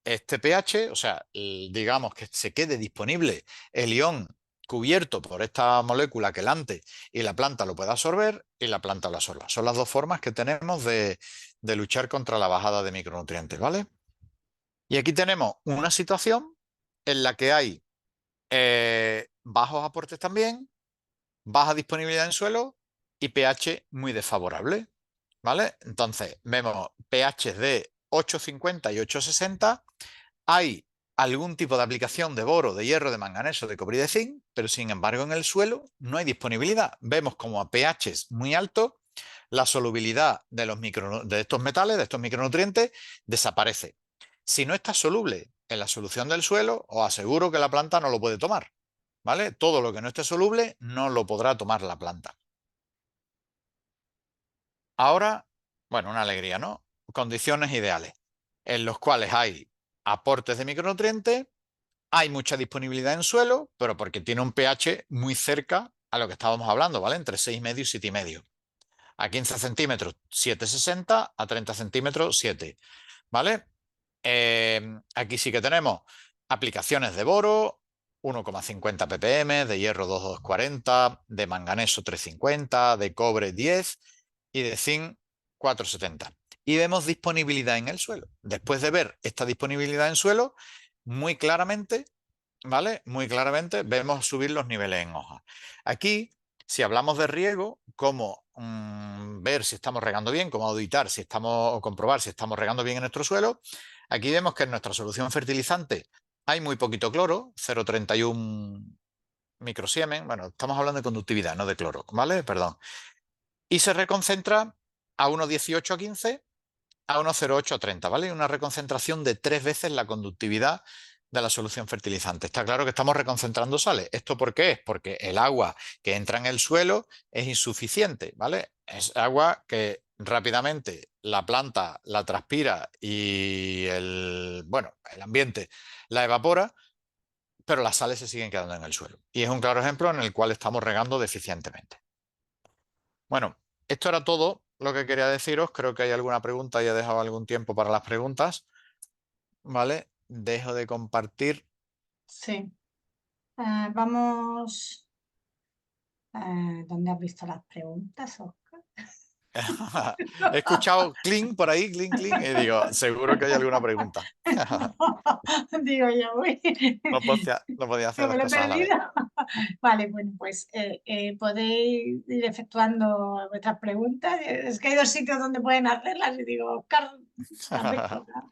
este pH, o sea, digamos que se quede disponible el ion cubierto por esta molécula quelante y la planta lo pueda absorber y la planta lo absorba. Son las dos formas que tenemos de luchar contra la bajada de micronutrientes, ¿vale? Y aquí tenemos una situación en la que hay bajos aportes también, baja disponibilidad en suelo y pH muy desfavorable, ¿vale? Entonces vemos pH de 8,50 y 8,60. Hay algún tipo de aplicación de boro, de hierro, de manganeso, de cobre y de zinc, pero sin embargo en el suelo no hay disponibilidad. Vemos como a pHs muy altos la solubilidad de estos metales, de estos micronutrientes, desaparece. Si no está soluble en la solución del suelo, os aseguro que la planta no lo puede tomar, ¿vale? Todo lo que no esté soluble no lo podrá tomar la planta. Ahora, bueno, una alegría, ¿no? Condiciones ideales, en los cuales hay aportes de micronutrientes, hay mucha disponibilidad en suelo, pero porque tiene un pH muy cerca a lo que estábamos hablando, ¿vale? Entre 6,5 y 7,5. A 15 centímetros, 7,60, a 30 centímetros, 7, ¿vale? Aquí sí que tenemos aplicaciones de boro, 1,50 ppm, de hierro 2,240, de manganeso 3,50, de cobre 10 y de zinc 4,70. y vemos disponibilidad en el suelo. Después de ver esta disponibilidad en suelo, muy claramente, ¿vale? Muy claramente vemos subir los niveles en hoja. Aquí, si hablamos de riego, cómo ver si estamos regando bien, cómo auditar si estamos, o comprobar si estamos regando bien en nuestro suelo, aquí vemos que en nuestra solución fertilizante hay muy poquito cloro, 0,31 microsiemen. Bueno, estamos hablando de conductividad, no de cloro, ¿vale? Perdón. Y se reconcentra a 1,18 a 15, a 1,08 a 30, ¿vale? Una reconcentración de 3 veces la conductividad de la solución fertilizante. Está claro que estamos reconcentrando sales. ¿Esto por qué es? Porque el agua que entra en el suelo es insuficiente, ¿vale? Es agua que rápidamente la planta la transpira y bueno, el ambiente la evapora, pero las sales se siguen quedando en el suelo. Y es un claro ejemplo en el cual estamos regando deficientemente. Bueno, esto era todo lo que quería deciros. Creo que hay alguna pregunta y he dejado algún tiempo para las preguntas. ¿Vale? Dejo de compartir. Sí. Vamos. ¿Dónde has visto las preguntas, Oscar? He escuchado clink por ahí, clink, clink, y digo, seguro que hay alguna pregunta. Digo yo, uy. No podía hacer ¿Que me las lo he cosas a la vez. perdido? Vale, bueno, pues podéis ir efectuando vuestras preguntas. Es que hay dos sitios donde pueden hacerlas y digo, Oscar, ¿las ves todas?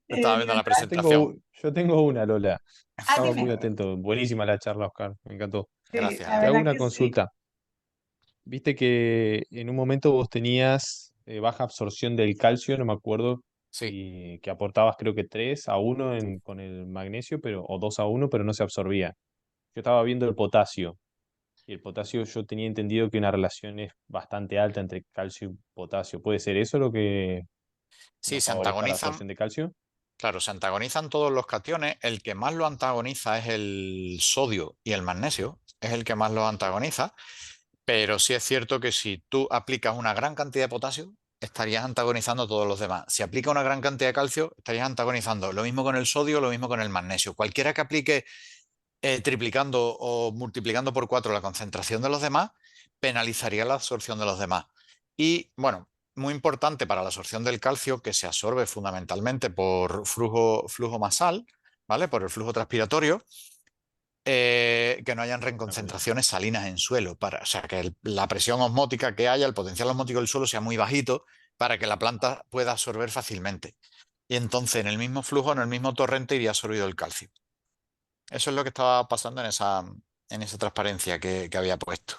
Estaba viendo la Yo tengo, presentación. yo tengo una, Lola. Estaba muy Dime. atento. Buenísima la charla, Oscar. Me encantó. Sí, Gracias, la Te hago verdad una que sí. consulta. Viste que en un momento vos tenías baja absorción del calcio, no me acuerdo, sí. y que aportabas creo que 3-1 con el magnesio, o 2-1, pero no se absorbía. Yo estaba viendo el potasio, y el potasio yo tenía entendido que una relación es bastante alta entre calcio y potasio. ¿Puede ser eso lo que Sí, nos se favorezca la antagonizan. absorción de calcio? Claro, se antagonizan todos los cationes. El que más lo antagoniza es el sodio y el magnesio. Es el que más lo antagoniza. Pero sí es cierto que si tú aplicas una gran cantidad de potasio, estarías antagonizando todos los demás. Si aplica una gran cantidad de calcio, estarías antagonizando lo mismo con el sodio, lo mismo con el magnesio. Cualquiera que aplique triplicando o multiplicando por 4 la concentración de los demás, penalizaría la absorción de los demás. Y bueno, muy importante para la absorción del calcio, que se absorbe fundamentalmente por flujo masal, ¿vale? Por el flujo transpiratorio, que no hayan Ah, bien. reconcentraciones salinas en suelo, o sea, que la presión osmótica que haya, el potencial osmótico del suelo sea muy bajito para que la planta pueda absorber fácilmente. Y entonces en el mismo flujo, en el mismo torrente, iría absorbido el calcio. Eso es lo que estaba pasando en esa transparencia que había puesto.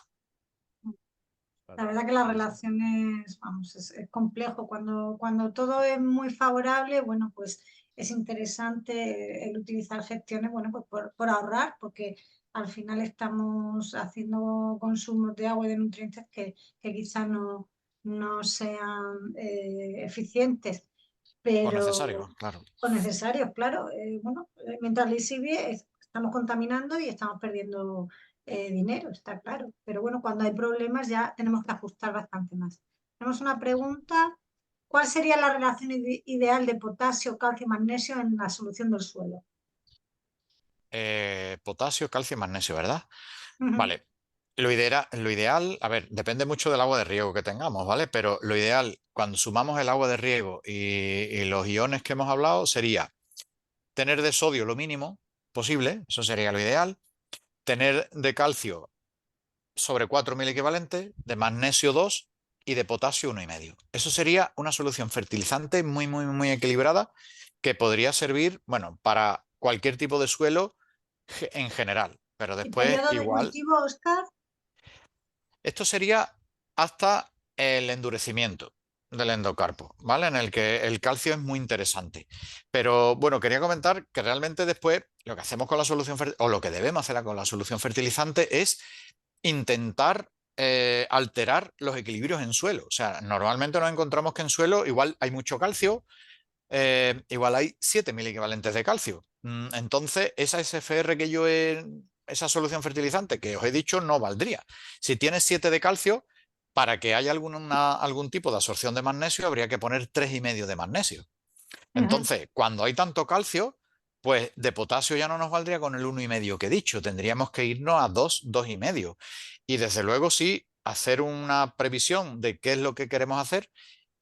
La verdad que las relaciones, vamos, es complejo. Cuando todo es muy favorable, bueno, pues es interesante el utilizar gestiones, bueno, pues por ahorrar, porque al final estamos haciendo consumos de agua y de nutrientes que quizás no sean eficientes, O pero necesario, claro. o necesarios, claro. Bueno, mientras lixivier estamos contaminando y estamos perdiendo dinero, está claro. Pero bueno, cuando hay problemas ya tenemos que ajustar bastante más. Tenemos una pregunta. ¿Cuál sería la relación ideal de potasio, calcio y magnesio en la solución del suelo? Potasio, calcio y magnesio, ¿verdad? Ujú, Vale. Lo ideal, a ver, depende mucho del agua de riego que tengamos, ¿vale? Pero lo ideal, cuando sumamos el agua de riego y los iones que hemos hablado, sería tener de sodio lo mínimo posible, eso sería lo ideal. Tener de calcio sobre 4.000 equivalentes, de magnesio 2 y de potasio 1,5. Eso sería una solución fertilizante muy, muy, muy equilibrada que podría servir, bueno, para cualquier tipo de suelo en general. Pero ¿y después periodo de igual, cultivo, Oscar? esto sería hasta el endurecimiento del endocarpo, ¿vale? En el que el calcio es muy interesante. Pero bueno, quería comentar que realmente después lo que hacemos con la solución, o lo que debemos hacer con la solución fertilizante es intentar alterar los equilibrios en suelo. O sea, normalmente nos encontramos que en suelo igual hay mucho calcio, igual hay 7.000 equivalentes de calcio. Entonces, esa SFR esa solución fertilizante que os he dicho no valdría. Si tienes 7 de calcio, para que haya algún tipo de absorción de magnesio, habría que poner 3,5 de magnesio. Ujú, Entonces, cuando hay tanto calcio, pues de potasio ya no nos valdría con el 1,5 que he dicho, tendríamos que irnos a 2, 2,5. Y desde luego sí, hacer una previsión de qué es lo que queremos hacer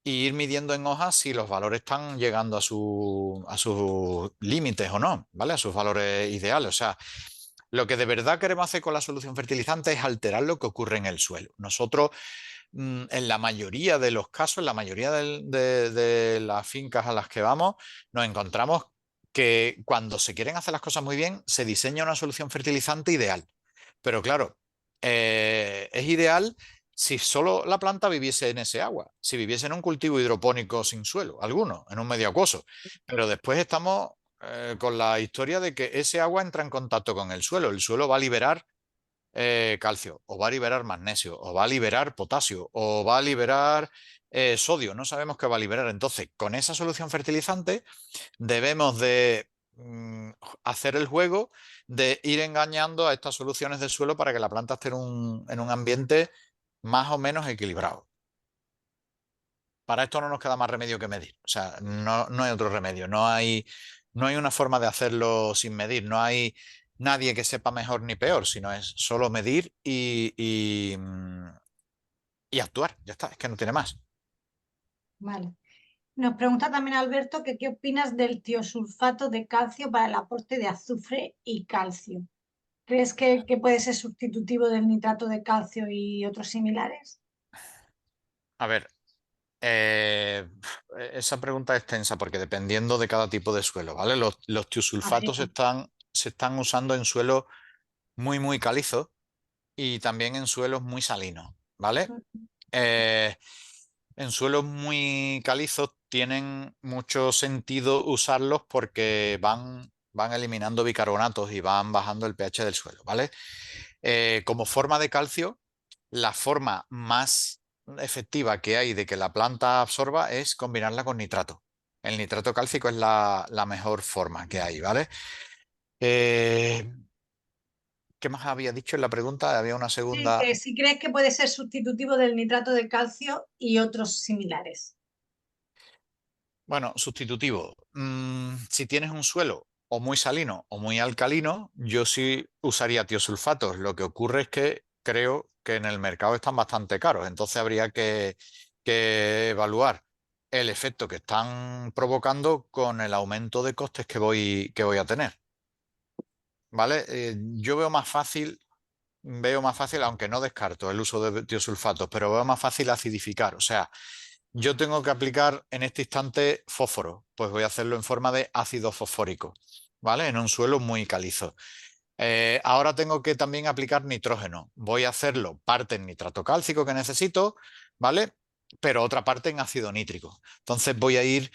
y ir midiendo en hojas si los valores están llegando a sus límites o no, ¿vale? A sus valores ideales. O sea, lo que de verdad queremos hacer con la solución fertilizante es alterar lo que ocurre en el suelo. Nosotros, en la mayoría de los casos, en la mayoría de las fincas a las que vamos, nos encontramos que cuando se quieren hacer las cosas muy bien, se diseña una solución fertilizante ideal. Pero claro, es ideal si solo la planta viviese en ese agua, si viviese en un cultivo hidropónico sin suelo, alguno, en un medio acuoso. Pero después estamos con la historia de que ese agua entra en contacto con el suelo va a liberar calcio, o va a liberar magnesio, o va a liberar potasio, o va a liberar sodio, no sabemos qué va a liberar. Entonces, con esa solución fertilizante debemos de hacer el juego de ir engañando a estas soluciones del suelo para que la planta esté en un ambiente más o menos equilibrado. Para esto no nos queda más remedio que medir. O sea, no hay otro remedio. No hay una forma de hacerlo sin medir. No hay nadie que sepa mejor ni peor, sino es solo medir y actuar. Ya está, es que no tiene más. Vale. Nos pregunta también Alberto que qué opinas del tiosulfato de calcio para el aporte de azufre y calcio. ¿Crees que puede ser sustitutivo del nitrato de calcio y otros similares? A ver, esa pregunta es tensa porque dependiendo de cada tipo de suelo, ¿vale? Los tiosulfatos Imagino. se están usando en suelos muy calizos y también en suelos muy salinos, ¿vale? Eh, en suelos muy calizos tienen mucho sentido usarlos porque van eliminando bicarbonatos y van bajando el pH del suelo, ¿vale? Como forma de calcio, la forma más efectiva que hay de que la planta absorba es combinarla con nitrato. El nitrato cálcico es la mejor forma que hay, ¿vale? Eh, ¿Qué más había dicho en la pregunta? Había una Sí, segunda. que si crees que puede ser sustitutivo del nitrato de calcio y otros similares. Bueno, sustitutivo. Si tienes un suelo o muy salino o muy alcalino, yo sí usaría tiosulfatos. Lo que ocurre es que creo que en el mercado están bastante caros. Entonces habría que evaluar el efecto que están provocando con el aumento de costes que voy a tener. ¿Vale? Yo veo más fácil, aunque no descarto el uso de tiosulfatos, pero veo más fácil acidificar. O sea, yo tengo que aplicar en este instante fósforo, pues voy a hacerlo en forma de ácido fosfórico, ¿vale? En un suelo muy calizo. Ahora tengo que también aplicar nitrógeno. Voy a hacerlo parte en nitrato cálcico que necesito, ¿vale? Pero otra parte en ácido nítrico. Entonces voy a ir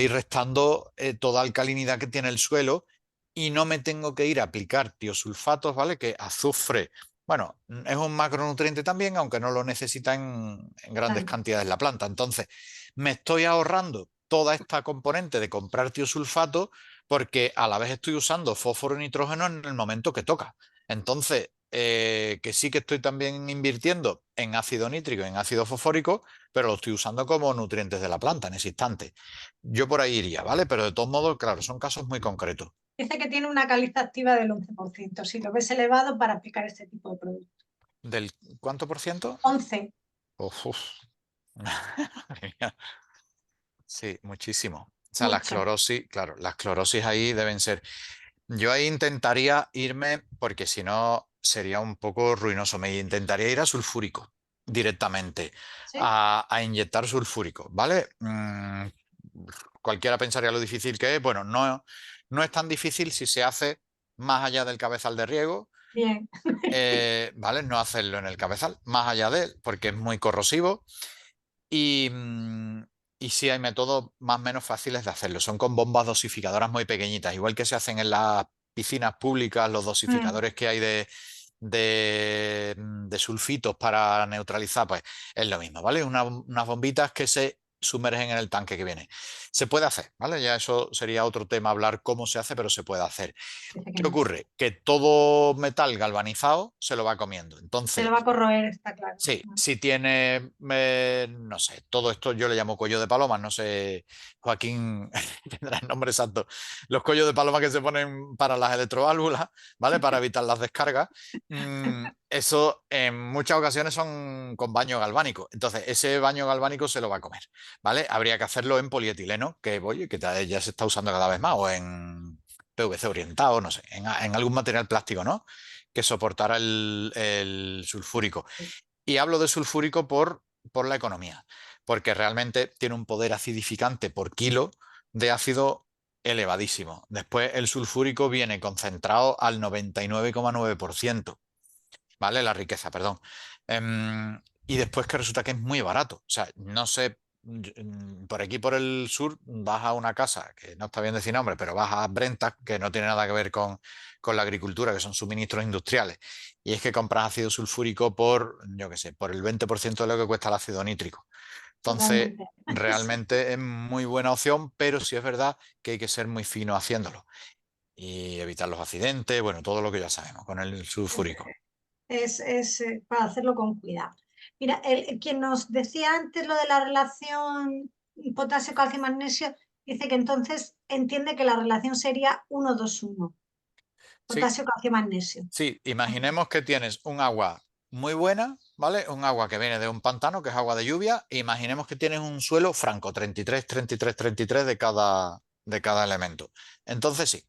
restando toda alcalinidad que tiene el suelo y no me tengo que ir a aplicar tiosulfatos, ¿vale? Que azufre, bueno, es un macronutriente también, aunque no lo necesita en grandes Claro. cantidades la planta. Entonces, me estoy ahorrando toda esta componente de comprar tiosulfato porque a la vez estoy usando fósforo y nitrógeno en el momento que toca. Entonces, que sí que estoy también invirtiendo en ácido nítrico y en ácido fosfórico, pero lo estoy usando como nutrientes de la planta en ese instante. Yo por ahí iría, ¿vale? Pero de todos modos, claro, son casos muy concretos. Dice que tiene una caliza activa del 11%. Si lo ves elevado para aplicar este tipo de producto. ¿Del cuánto por ciento? 11. Uf, uf. Madre mía. Sí, muchísimo. O sea, la Mucho. esclerosis, claro, la esclerosis ahí deben ser. Yo ahí intentaría irme, porque si no sería un poco ruinoso, me intentaría ir a sulfúrico directamente, ¿Sí? a inyectar sulfúrico, ¿vale? Cualquiera pensaría lo difícil que es. Bueno, no es tan difícil si se hace más allá del cabezal de riego, Bien. ¿vale? No hacerlo en el cabezal, más allá de él, porque es muy corrosivo. Y, y sí hay métodos más o menos fáciles de hacerlo. Son con bombas dosificadoras muy pequeñitas, igual que se hacen en las piscinas públicas, los Mm, dosificadores que hay de sulfitos para neutralizar, pues es lo mismo, ¿vale? Unas bombitas que se sumergen en el tanque que viene. se puede hacer, ¿vale? Ya eso sería otro tema, hablar cómo se hace, pero se puede hacer. Dice que ¿Qué no. ocurre? Que todo metal galvanizado se lo va comiendo. Se lo Entonces, va a corroer, está claro. sí, si tiene, no sé, todo esto yo le llamo cuello de paloma, no sé, Joaquín tendrá el nombre exacto, los cuellos de paloma que se ponen para las electroválvulas, ¿vale? Para evitar las descargas. Eso en muchas ocasiones son con baño galvánico, entonces ese baño galvánico se lo va a comer, ¿vale? Habría que hacerlo en polietileno, que, oye, que ya se está usando cada vez más, o en PVC orientado, no sé, en algún material plástico, ¿no? Que soportara el sulfúrico. Y hablo de sulfúrico por la economía, porque realmente tiene un poder acidificante por kilo de ácido elevadísimo. Después el sulfúrico viene concentrado al 99,9%, ¿vale? La riqueza, perdón. Y después que resulta que es muy barato. O sea, no sé, por aquí por el sur vas a una casa, que no está bien decir nombre, pero vas a Brenta, que no tiene nada que ver con la agricultura, que son suministros industriales. Y es que compras ácido sulfúrico por, yo qué sé, por el 20% de lo que cuesta el ácido nítrico. Entonces, Totalmente. Sí, realmente es muy buena opción, pero sí es verdad que hay que ser muy fino haciéndolo y evitar los accidentes, bueno, todo lo que ya sabemos con el sulfúrico. es para hacerlo con cuidado. Mira, quien nos decía antes lo de la relación potasio, calcio, magnesio, dice que entonces entiende que la relación sería 1-2-1, Sí, potasio, calcio, magnesio. sí, imaginemos que tienes un agua muy buena, ¿vale? Un agua que viene de un pantano, que es agua de lluvia, e imaginemos que tienes un suelo franco, 33, 33, 33 de cada elemento. Entonces sí,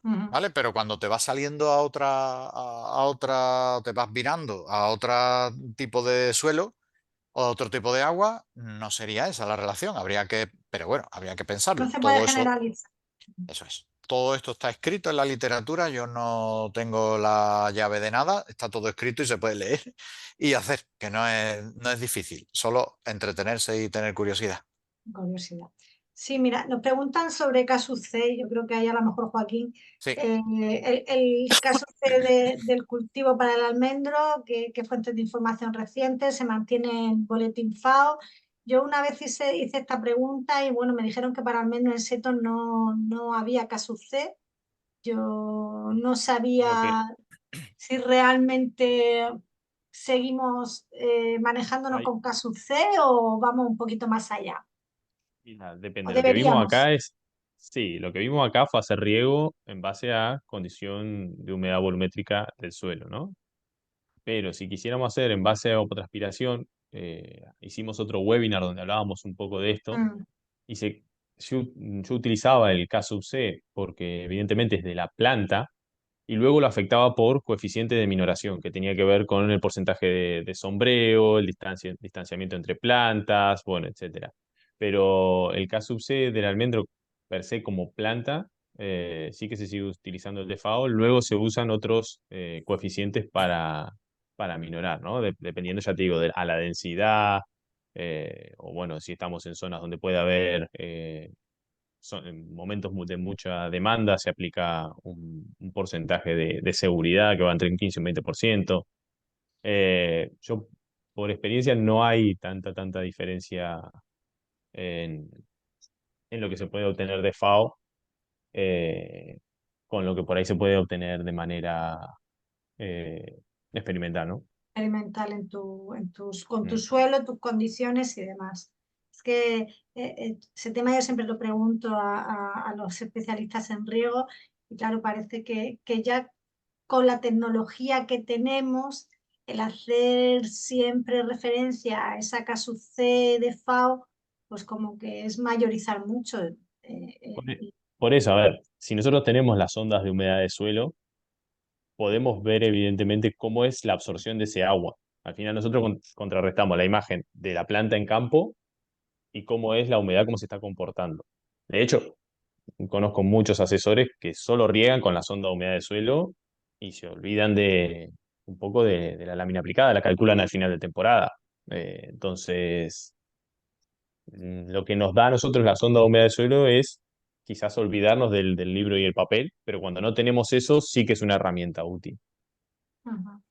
Ujú. ¿vale? Pero cuando te vas saliendo a otra, te vas virando a otro tipo de suelo o otro tipo de agua, no sería esa la relación. Pero bueno, habría que No pensarlo. se puede Todo eso. generalizar. Eso es. Todo esto está escrito en la literatura, yo no tengo la llave de nada, está todo escrito y se puede leer y hacer, que no es difícil, solo entretenerse y tener curiosidad. Curiosidad. Sí, mira, nos preguntan sobre caso C, yo creo que ahí a lo mejor Joaquín, Sí, el caso C del cultivo para el almendro, que fuentes de información recientes, se mantiene en Boletín FAO. Yo una vez hice esta pregunta y bueno, me dijeron que para almendro en seto no había caso C. Yo no Lo que, sabía si realmente seguimos manejándonos hay, con caso C o vamos un poquito más allá. mira, O depende. Lo que vimos deberíamos. acá sí, lo que vimos acá fue hacer riego en base a condición de humedad volumétrica del suelo, ¿no? Pero si quisiéramos hacer en base a evapotranspiración, hicimos otro webinar donde hablábamos un poco de esto Mm, y yo utilizaba el K-sub-C porque evidentemente es de la planta y luego lo afectaba por coeficiente de minoración, que tenía que ver con el porcentaje de sombreo, el distanciamiento entre plantas, bueno, etcétera. Pero el K-sub-C del almendro per se como planta, sí que se sigue utilizando el DFAO, luego se usan otros coeficientes para minorar, ¿no? Dependiendo, ya te digo, a la densidad, o bueno, si estamos en zonas donde puede haber en momentos de mucha demanda se aplica un porcentaje de seguridad que va entre un 15 y un 20%. Yo, por experiencia, no hay tanta diferencia en, en lo que se puede obtener de FAO eh, con lo que por ahí se puede obtener de manera eh, experimental, ¿no? Experimental con tu Mm. suelo, tus condiciones y demás. Es que ese tema yo siempre lo pregunto a los especialistas en riego y claro, parece que ya con la tecnología que tenemos, el hacer siempre referencia a esa C de FAO, pues como que es mayorizar mucho. Por, e- por eso, a ver, si nosotros tenemos las ondas de humedad de suelo, podemos ver evidentemente cómo es la absorción de ese agua. Al final nosotros contrarrestamos la imagen de la planta en campo y cómo es la humedad, cómo se está comportando. De hecho, conozco muchos asesores que solo riegan con la sonda de humedad de suelo y se olvidan de un poco de la lámina aplicada, la calculan al final de temporada. Entonces, lo que nos da a nosotros la sonda de humedad de suelo es quizás olvidarnos del libro y el papel, pero cuando no tenemos eso, sí que es una herramienta útil. Ajá,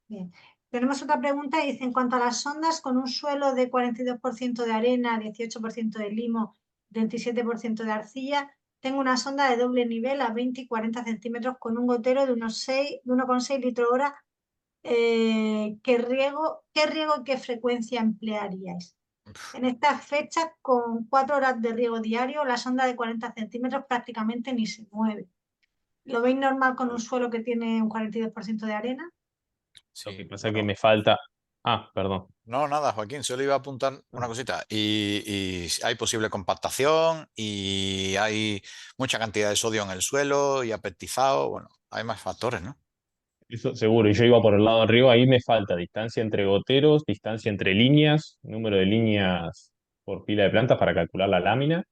bien. Tenemos otra pregunta y dice, en cuanto a las sondas, con un suelo de 42% de arena, 18% de limo, 27% de arcilla, tengo una sonda de doble nivel a 20 y 40 centímetros con un gotero de unos 6, de 1,6 litros hora. ¿Qué riego y qué frecuencia emplearíais? En estas fechas, con 4 horas de riego diario, la sonda de 40 centímetros prácticamente ni se mueve. ¿Lo veis normal con un suelo que tiene un 42% de arena? Lo que Sí, pasa es que bueno, me falta... Ah, perdón. no, nada, Joaquín, solo iba a apuntar una Ah, cosita. Y hay posible compactación y hay mucha cantidad de sodio en el suelo y apetizado. Bueno, hay más factores, ¿no? eso seguro, y yo iba por el lado de arriba, ahí me falta distancia entre goteros, distancia entre líneas, número de líneas por pila de plantas para calcular la lámina.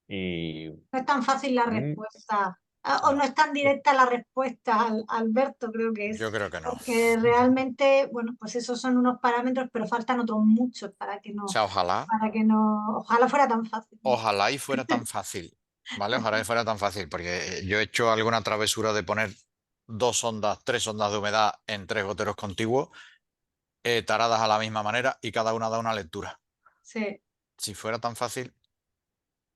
Y No es tan fácil la mm, respuesta, o no No, es tan directa la respuesta, Alberto, creo que es, yo creo que no. porque realmente, bueno, pues esos son unos parámetros, pero faltan otros muchos O sea, ojalá, ojalá fuera tan fácil. ojalá y fuera tan fácil, ¿vale? Ojalá y fuera tan fácil, porque yo he hecho alguna travesura de poner dos ondas, tres ondas de humedad en tres goteros contiguos, taradas a la misma manera y cada una da una lectura. Sí. Si fuera tan fácil,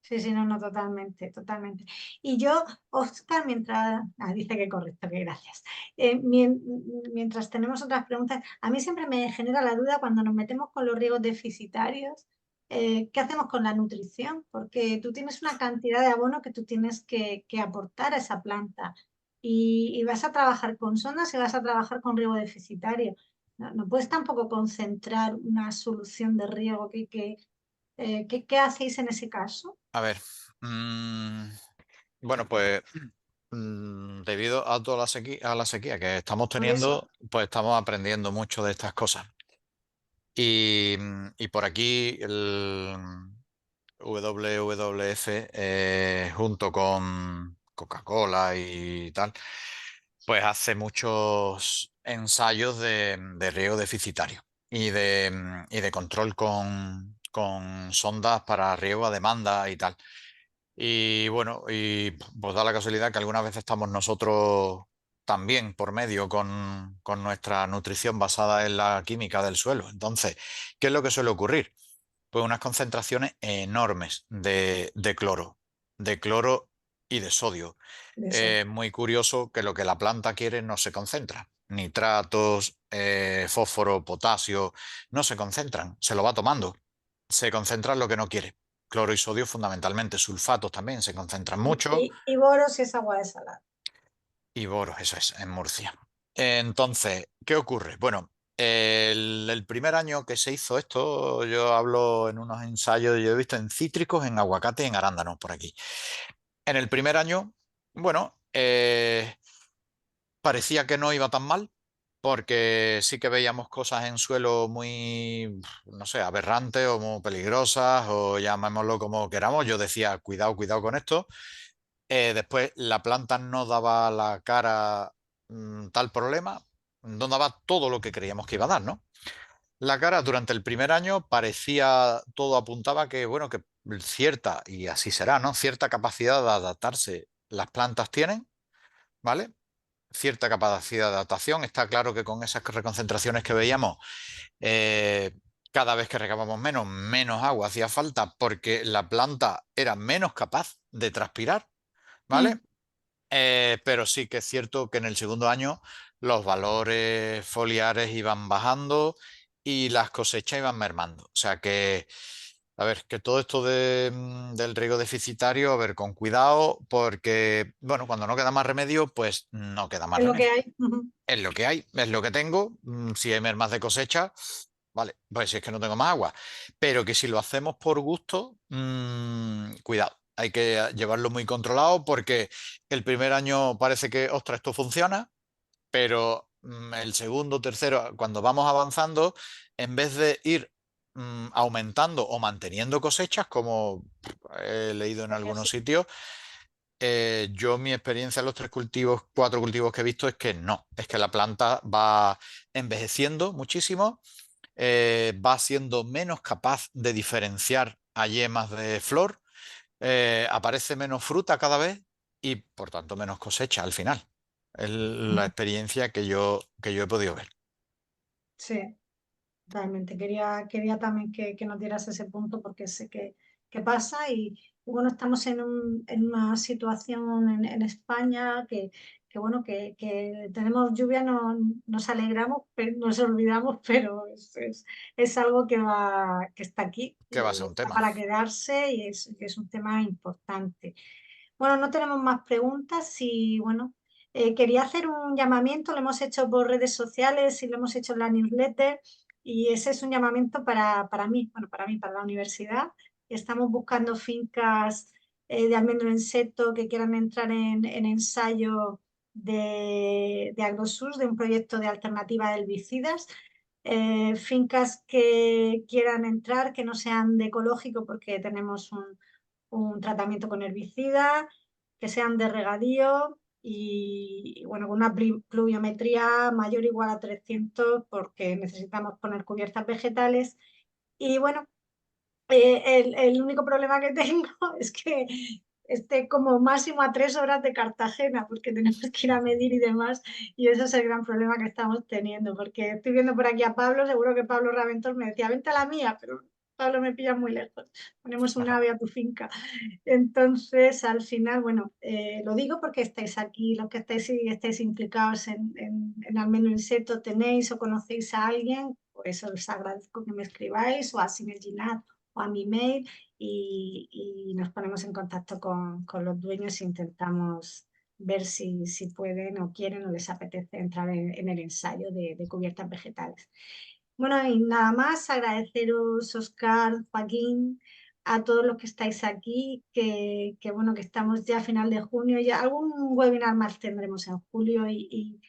Sí, sí, no, no, totalmente, totalmente. Y yo, Oscar, dice que correcto, que gracias. Mientras tenemos otras preguntas, a mí siempre me genera la duda cuando nos metemos con los riegos deficitarios, ¿qué hacemos con la nutrición? Porque tú tienes una cantidad de abono que tú tienes que aportar a esa planta y vas a trabajar con sondas y vas a trabajar con riego deficitario. No, no puedes tampoco concentrar una solución de riego ¿qué hacéis en ese caso? a ver. Bueno, pues debido a toda a la sequía que estamos Por eso, teniendo, pues estamos aprendiendo mucho de estas cosas. Y por aquí el WWF, junto con Coca-Cola y tal, pues hace muchos ensayos de riego deficitario y de control con sondas para riego a demanda y tal. Y bueno, y pues da la casualidad que algunas veces estamos nosotros también por medio con nuestra nutrición basada en la química del suelo. Entonces, ¿qué es lo que suele ocurrir? Pues unas concentraciones enormes de cloro y de sodio. eso. Muy curioso que lo que la planta quiere no se concentra. Nitratos, fósforo, potasio, no se concentran, se lo va tomando. Se concentra en lo que no quiere. Cloro y sodio fundamentalmente, sulfatos también se concentran mucho Y boros es agua de salada. y boros, eso es, en Murcia. Entonces, ¿qué ocurre? Bueno, el primer año que se hizo esto, yo hablo en unos ensayos, yo he visto en cítricos, en aguacate y en arándanos por aquí. En el primer año, bueno, parecía que no iba tan mal, porque sí que veíamos cosas en suelo muy, no sé, aberrantes o muy peligrosas, o llamémoslo como queramos. Yo decía, cuidado, cuidado con esto. Después la planta no daba la cara, tal problema, no daba todo lo que creíamos que iba a dar, ¿no? La cara durante el primer año parecía, todo apuntaba que, bueno, que cierta, y así será, ¿no? Cierta capacidad de adaptarse las plantas tienen, ¿vale? Cierta capacidad de adaptación. Está claro que con esas reconcentraciones que veíamos, eh, cada vez que regábamos menos, menos agua hacía falta porque la planta era menos capaz de transpirar, ¿vale? Mm. Pero sí que es cierto que en el segundo año los valores foliares iban bajando y las cosechas iban mermando. O sea que, a ver, que todo esto del riego deficitario, a ver, con cuidado, porque, bueno, cuando no queda más remedio, pues no queda más Es lo que remedio. hay. Ujú. Es lo que hay, es lo que tengo. Si hay mermas de cosecha, vale, pues si es que no tengo más agua. Pero que si lo hacemos por gusto, cuidado. Hay que llevarlo muy controlado porque el primer año parece que, ostras, esto funciona, pero el segundo, tercero, cuando vamos avanzando, en vez de ir aumentando o manteniendo cosechas, como he leído en algunos sitios, yo mi experiencia en los tres cultivos, cuatro cultivos que he visto es que no, es que la planta va envejeciendo muchísimo, va siendo menos capaz de diferenciar a yemas de flor, aparece menos fruta cada vez y por tanto menos cosecha al final. Es la experiencia que yo he podido ver. Sí, totalmente. Quería también que nos dieras ese punto porque sé que pasa y bueno, estamos en una situación en España que bueno, que tenemos lluvia, nos alegramos, pero nos olvidamos, pero es algo que está aquí, Que va a ser un está tema. para quedarse y es un tema importante. Bueno, no tenemos más preguntas y bueno, quería hacer un llamamiento, lo hemos hecho por redes sociales y lo hemos hecho en la newsletter y ese es un llamamiento para mí, bueno, para la universidad. Estamos buscando fincas de almendro en seto que quieran entrar en ensayo de AgroSUS, de un proyecto de alternativa de herbicidas. Fincas que quieran entrar, que no sean de ecológico porque tenemos un tratamiento con herbicida, que sean de regadío y bueno, con una pluviometría mayor o igual a 300 porque necesitamos poner cubiertas vegetales. Y bueno, el único problema que tengo es que esté como máximo a 3 horas de Cartagena, porque tenemos que ir a medir y demás, y ese es el gran problema que estamos teniendo, porque estoy viendo por aquí a Pablo, seguro que Pablo Raventos me decía, vente a la mía, pero Pablo me pilla muy lejos, ponemos un ave a tu finca. Entonces, al final, bueno, lo digo porque estáis aquí, los que estáis implicados en Almendro Inseto, tenéis o conocéis a alguien, pues os agradezco que me escribáis o a Sinerginat o a mi mail y nos ponemos en contacto con los dueños e intentamos ver si pueden o quieren o les apetece entrar en el ensayo de cubiertas vegetales. Bueno, y nada más, agradeceros, Oscar, Joaquín, a todos los que estáis aquí, que bueno, que estamos ya a final de junio, ya algún webinar más tendremos en julio y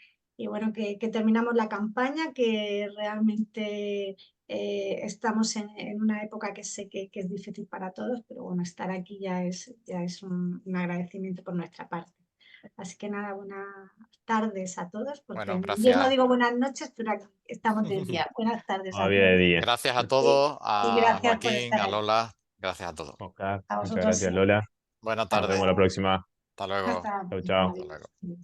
bueno, que terminamos la campaña, que realmente estamos en una época que sé que es difícil para todos, pero bueno, estar aquí ya es un agradecimiento por nuestra parte. Así que nada, buenas tardes a todos, porque Bueno, en invierno gracias. digo buenas noches, pero aquí estamos de día. Buenas tardes a Todavía de todos. día. Gracias a Y, todos, y a gracias por Joaquín, estar a aquí. Lola, gracias a todos. Oscar, A muchas vosotros gracias, siempre. Lola. Buenas Hasta Nos vemos tardes. la luego. próxima. Hasta luego. Hasta Chau, chau. Hasta luego. luego.